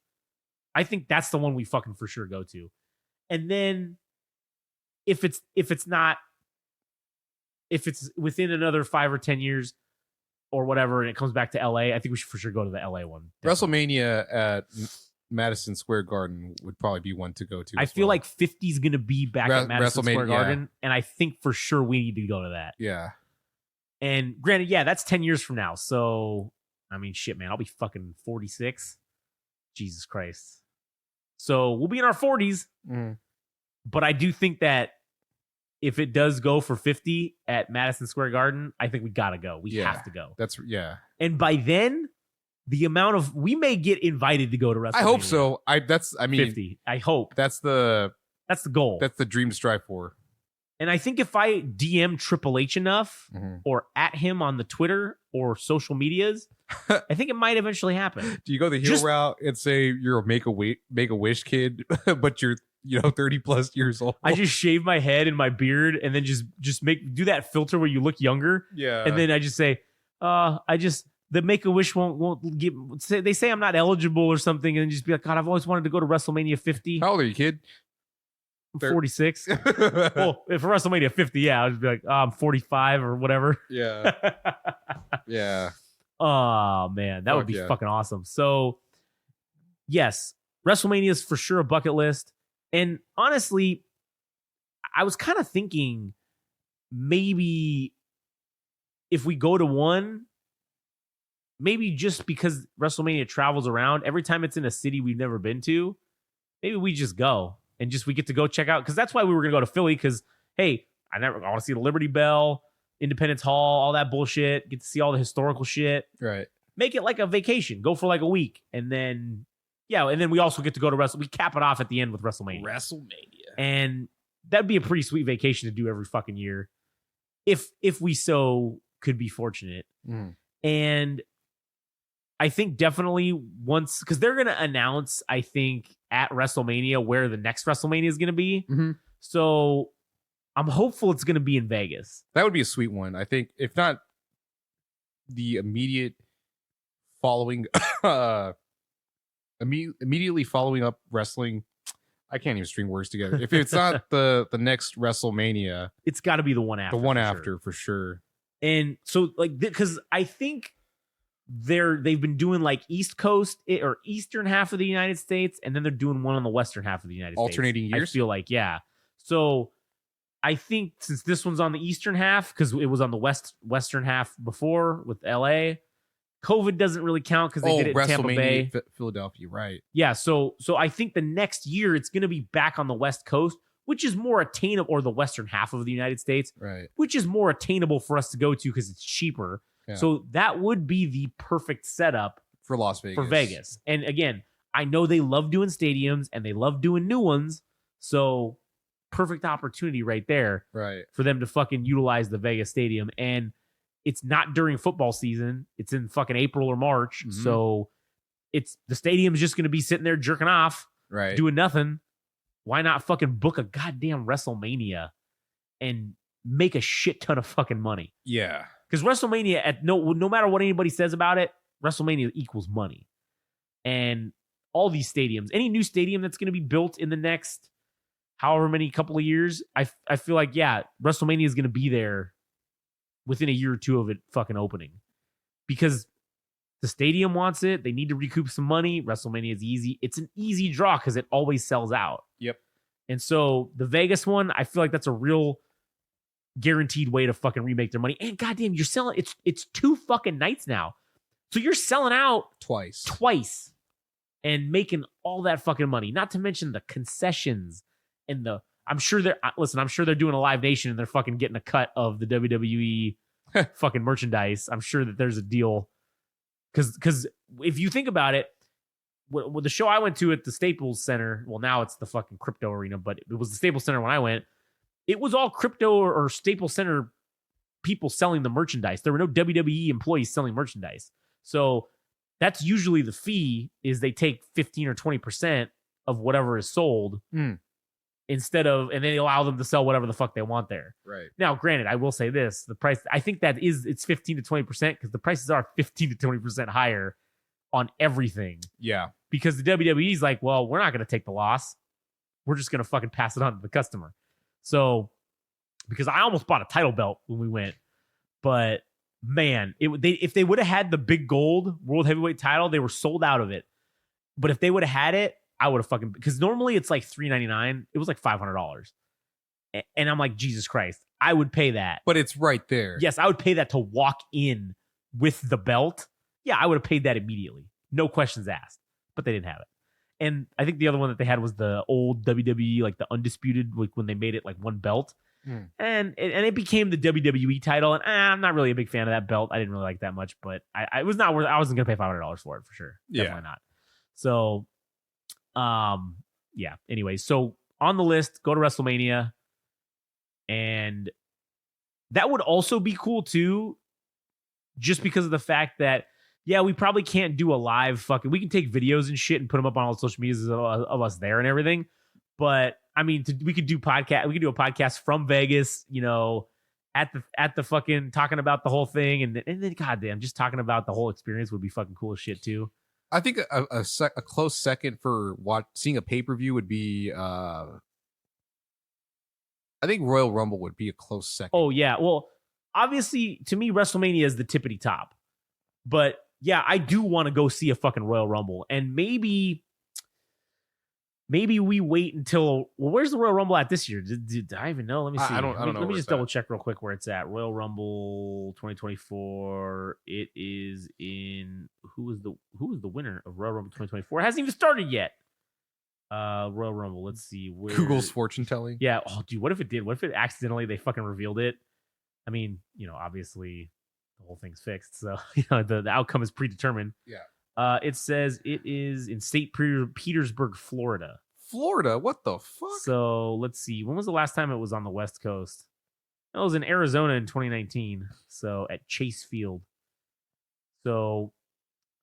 Speaker 1: I think that's the one we fucking for sure go to. And then if it's within another 5 or 10 years or whatever, and it comes back to LA, I think we should for sure go to the LA one. Definitely.
Speaker 2: WrestleMania at Madison Square Garden would probably be one to go to.
Speaker 1: I feel like 50 is going to be back at Madison Square Garden, and I think for sure we need to go to that.
Speaker 2: Yeah.
Speaker 1: And granted, that's 10 years from now. So, I mean, shit, man, I'll be fucking 46. Jesus Christ. So we'll be in our 40s. But I do think that if it does go for 50 at Madison Square Garden, I think we got to go. We have to go. And by then, the amount of, we may get invited to go to WrestleMania.
Speaker 2: I hope so.
Speaker 1: 50. I hope.
Speaker 2: That's the
Speaker 1: goal.
Speaker 2: That's the dream to strive for.
Speaker 1: And I think if I DM Triple H enough or at him on the Twitter or social medias, I think it might eventually happen.
Speaker 2: Do you go the heel route and say you're a Make-A-Wish kid, but you're 30 plus years old?
Speaker 1: I just shave my head and my beard and then just do that filter where you look younger.
Speaker 2: Yeah.
Speaker 1: And then I just say, the Make-A-Wish won't give. They say I'm not eligible or something, and just be like, God, I've always wanted to go to WrestleMania 50.
Speaker 2: How old are you, kid?
Speaker 1: I'm 46. Well, if WrestleMania 50, I'll just be like, I'm 45 or whatever.
Speaker 2: Yeah. Yeah.
Speaker 1: Oh man, that would be fucking awesome. So, yes, WrestleMania is for sure a bucket list. And honestly, I was kind of thinking maybe if we go to one, maybe just because WrestleMania travels around, every time it's in a city we've never been to, maybe we just go and we get to go check out. Because that's why we were going to go to Philly. Because, hey, I want to see the Liberty Bell, Independence Hall, all that bullshit. Get to see all the historical shit.
Speaker 2: Right.
Speaker 1: Make it like a vacation. Go for like a week, and then we also get to go to We cap it off at the end with WrestleMania. And that'd be a pretty sweet vacation to do every fucking year, if we so could be fortunate. And I think definitely once, because they're gonna announce, I think at WrestleMania where the next WrestleMania is gonna be. So I'm hopeful it's gonna be in Vegas.
Speaker 2: That would be a sweet one. I think if not the immediate following, immediately following up wrestling. I can't even string words together. If it's not the next WrestleMania,
Speaker 1: it's got to be the one after.
Speaker 2: The one after for sure.
Speaker 1: And so like, because I think they've been doing like East Coast or Eastern half of the United States, and then they're doing one on the Western half of the United States.
Speaker 2: Alternating years?
Speaker 1: I feel like, yeah. So I think since this one's on the Eastern half, because it was on the Western half before with LA, COVID doesn't really count because they did it in Tampa Bay.
Speaker 2: Philadelphia, right.
Speaker 1: Yeah, so I think the next year it's going to be back on the West Coast, which is more attainable, or the Western half of the United States,
Speaker 2: right? Which
Speaker 1: is more attainable for us to go to because it's cheaper. Yeah. So that would be the perfect setup
Speaker 2: for Las Vegas.
Speaker 1: For Vegas. And again, I know they love doing stadiums and they love doing new ones, so perfect opportunity right there,
Speaker 2: right,
Speaker 1: for them to fucking utilize the Vegas stadium. And it's not during football season. It's in fucking April or March. So it's the stadium's just going to be sitting there jerking off,
Speaker 2: right,
Speaker 1: doing nothing. Why not fucking book a goddamn WrestleMania and make a shit ton of fucking money?
Speaker 2: Yeah.
Speaker 1: Because WrestleMania, at no matter what anybody says about it, WrestleMania equals money. And all these stadiums, any new stadium that's going to be built in the next however many couple of years, I feel like, yeah, WrestleMania is going to be there within a year or two of it fucking opening, because the stadium wants it. They need to recoup some money. WrestleMania is easy. It's an easy draw because it always sells out.
Speaker 2: Yep.
Speaker 1: And so the Vegas one, I feel like that's a real guaranteed way to fucking remake their money. And goddamn, you're selling, it's 2 fucking nights now. So you're selling out twice and making all that fucking money. Not to mention the concessions and I'm sure they're doing a Live Nation and they're fucking getting a cut of the WWE fucking merchandise. I'm sure that there's a deal. Because if you think about it, with the show I went to at the Staples Center, well, now it's the fucking Crypto Arena, but it was the Staples Center when I went. It was all Crypto or Staples Center people selling the merchandise. There were no WWE employees selling merchandise. So that's usually the fee, is they take 15 or 20% of whatever is sold. Instead of, and they allow them to sell whatever the fuck they want there.
Speaker 2: Right.
Speaker 1: Now, granted, I will say this, the price, I think it's 15 to 20% because the prices are 15 to 20% higher on everything.
Speaker 2: Yeah.
Speaker 1: Because the WWE is like, well, we're not going to take the loss. We're just going to fucking pass it on to the customer. So, because I almost bought a title belt when we went, but man, if they would have had the big gold world heavyweight title, they were sold out of it. But if they would have had it, I would have fucking, because normally it's like $399. It was like $500. And I'm like, Jesus Christ, I would pay that.
Speaker 2: But it's right there.
Speaker 1: Yes, I would pay that to walk in with the belt. Yeah, I would have paid that immediately. No questions asked. But they didn't have it. And I think the other one that they had was the old WWE, like the Undisputed, like when they made it like one belt. And it became the WWE title. And I'm not really a big fan of that belt. I didn't really like that much, but I was not worth, I wasn't going to pay $500 for it for sure. Definitely not. So, yeah. Anyway, so on the list, go to WrestleMania. And that would also be cool too, just because of the fact that, yeah, we probably can't do a live fucking, we can take videos and shit and put them up on all the social medias of us there and everything. But I mean, we could do a podcast from Vegas, you know, at the fucking talking about the whole thing. And then goddamn, just talking about the whole experience would be fucking cool as shit too.
Speaker 2: I think a close second for seeing a pay-per-view would be, I think Royal Rumble would be a close second.
Speaker 1: Oh, yeah. Well, obviously, to me, WrestleMania is the tippity top. But, yeah, I do want to go see a fucking Royal Rumble. And maybe we wait until... Well, where's the Royal Rumble at this year? Did I even know? Let me see.
Speaker 2: I don't know.
Speaker 1: Let me just double check real quick where it's at. Royal Rumble 2024. It is in... Who is the winner of Royal Rumble 2024? It hasn't even started yet. Royal Rumble. Let's see. Where...
Speaker 2: Google's fortune telling.
Speaker 1: Yeah. Oh, dude, what if it did? What if it accidentally they fucking revealed it? I mean, obviously the whole thing's fixed, so the outcome is predetermined.
Speaker 2: Yeah.
Speaker 1: It says it is in St. Petersburg, Florida.
Speaker 2: Florida? What the fuck?
Speaker 1: So let's see. When was the last time it was on the West Coast? It was in Arizona in 2019. So at Chase Field. So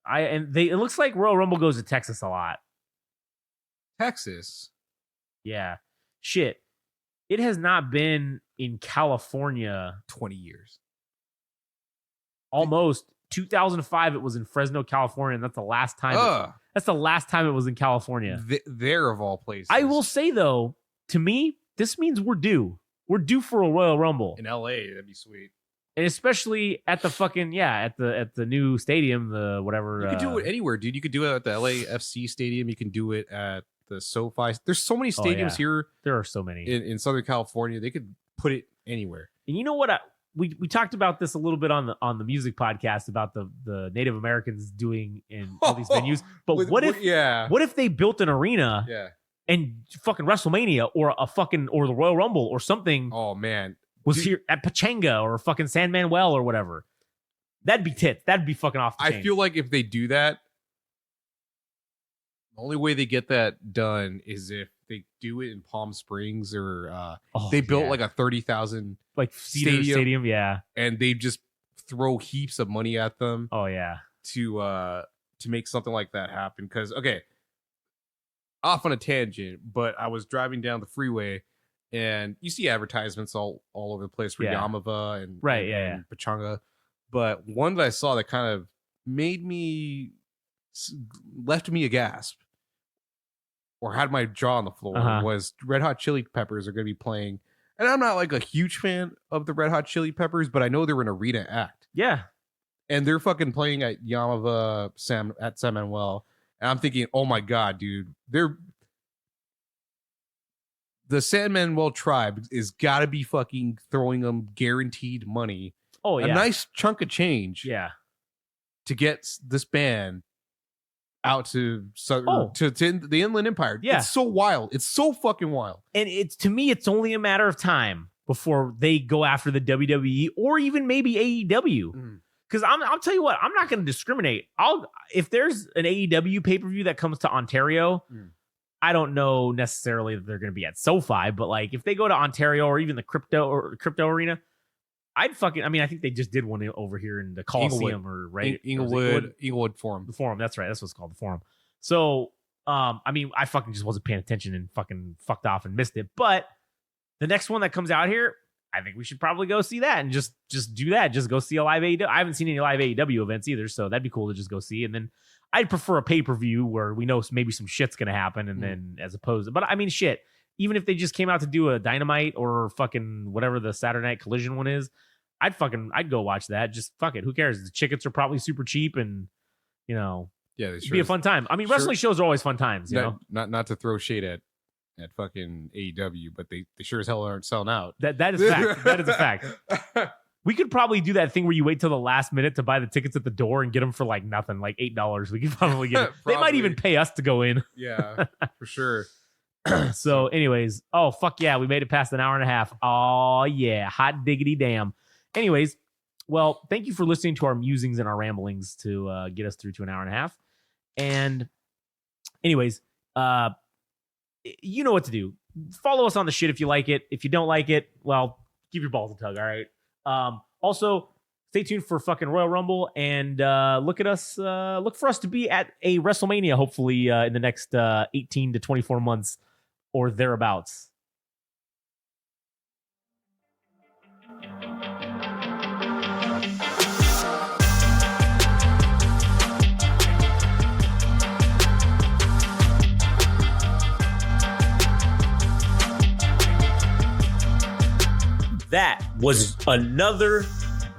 Speaker 1: it looks like Royal Rumble goes to Texas a lot.
Speaker 2: Texas?
Speaker 1: Yeah. Shit. It has not been in California
Speaker 2: 20 years.
Speaker 1: Almost. 2005 it was in Fresno, California, and that's the last time that's the last time it was in California.
Speaker 2: There of all places.
Speaker 1: I will say though, to me, this means we're due. We're due for a Royal Rumble.
Speaker 2: In LA, that'd be sweet. And
Speaker 1: especially at the fucking at the new stadium, the whatever.
Speaker 2: You could do it anywhere, dude. You could do it at the LAFC stadium. You can do it at the SoFi. There's so many stadiums here.
Speaker 1: There are so many
Speaker 2: in Southern California. They could put it anywhere.
Speaker 1: And you know what? We talked about this a little bit on the music podcast about the Native Americans doing in all these venues. But what if they built an arena?
Speaker 2: Yeah.
Speaker 1: And fucking Wrestlemania or the Royal Rumble or something.
Speaker 2: Oh man.
Speaker 1: Was here at Pachanga or fucking San Manuel or whatever. That'd be tits. That'd be fucking off the chain.
Speaker 2: I feel like if they do that, the only way they get that done is if they do it in Palm Springs or they built like a 30,000
Speaker 1: like stadium, yeah,
Speaker 2: and they just throw heaps of money at them.
Speaker 1: Oh yeah,
Speaker 2: to make something like that happen. Because off on a tangent, but I was driving down the freeway. And you see advertisements all over the place for Yamava and Pachanga. But one that I saw that kind of left me a gasp or had my jaw on the floor was Red Hot Chili Peppers are going to be playing. And I'm not like a huge fan of the Red Hot Chili Peppers, but I know they're an arena act.
Speaker 1: Yeah.
Speaker 2: And they're fucking playing at Yamava at San Manuel. And I'm thinking, oh my God, dude, the San Manuel tribe is got to be fucking throwing them guaranteed money.
Speaker 1: Oh, yeah.
Speaker 2: A nice chunk of change.
Speaker 1: Yeah.
Speaker 2: To get this band out to the Inland Empire.
Speaker 1: Yeah.
Speaker 2: It's so wild. It's so fucking wild.
Speaker 1: And to me, it's only a matter of time before they go after the WWE or even maybe AEW. Because I'll tell you what, I'm not going to discriminate. If there's an AEW pay-per-view that comes to Ontario, I don't know necessarily that they're going to be at SoFi, but like if they go to Ontario or even the crypto arena, I think they just did one over here in the Coliseum
Speaker 2: Inglewood Forum.
Speaker 1: The Forum, that's right. That's what it's called, the Forum. So, I fucking just wasn't paying attention and fucking fucked off and missed it. But the next one that comes out here, I think we should probably go see that and just do that. Just go see a live AEW. I haven't seen any live AEW events either, so that'd be cool to just go see. And then I'd prefer a pay-per-view where we know maybe some shit's going to happen and then as opposed to, but I mean, shit, even if they just came out to do a Dynamite or fucking whatever the Saturday Night Collision one is, I'd go watch that. Just fuck it. Who cares? The tickets are probably super cheap and, it'd be a fun time. I mean, wrestling shows are always fun times, you know?
Speaker 2: Not to throw shade at fucking AEW, but they sure as hell aren't selling out.
Speaker 1: That is fact. That is a fact. We could probably do that thing where you wait till the last minute to buy the tickets at the door and get them for like nothing, like $8. We could probably get it. They might even pay us to go in.
Speaker 2: Yeah, for sure.
Speaker 1: So anyways, oh, fuck yeah. We made it past an hour and a half. Oh yeah. Hot diggity damn. Anyways, well, thank you for listening to our musings and our ramblings to get us through to an hour and a half. And anyways, you know what to do. Follow us on the shit if you like it. If you don't like it, well, give your balls a tug. All right. Also, stay tuned for fucking Royal Rumble and look for us to be at a WrestleMania, hopefully in the next 18 to 24 months or thereabouts. That was another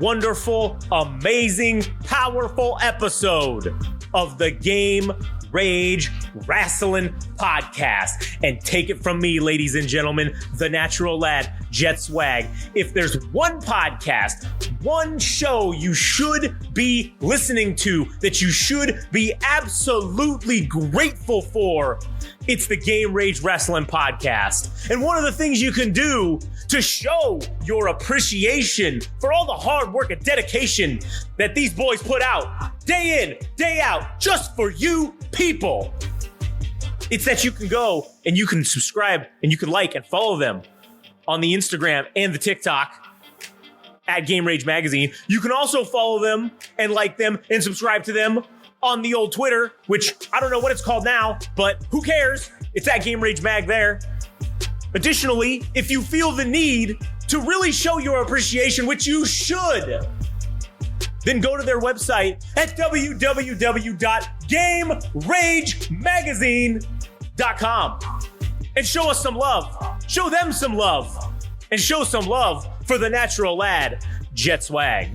Speaker 1: wonderful, amazing, powerful episode of the Game Rage Wrasslin podcast. And take it from me, ladies and gentlemen, the natural lad, Jet Swag. If there's one podcast, one show you should be listening to that you should be absolutely grateful for,
Speaker 3: It's the Game Rage Wrestling Podcast. And one of the things you can do to show your appreciation for all the hard work and dedication that these boys put out day in, day out, just for you people, it's that you can go and you can subscribe and you can like and follow them on the Instagram and the TikTok at Game Rage Magazine. You can also follow them and like them and subscribe to them on the old Twitter, which I don't know what it's called now, but who cares? It's at Game Rage Mag there. Additionally, if you feel the need to really show your appreciation, which you should, then go to their website at www.GameRageMagazine.com and show us some love. Show them some love. And show some love for the natural lad, Jet Swag.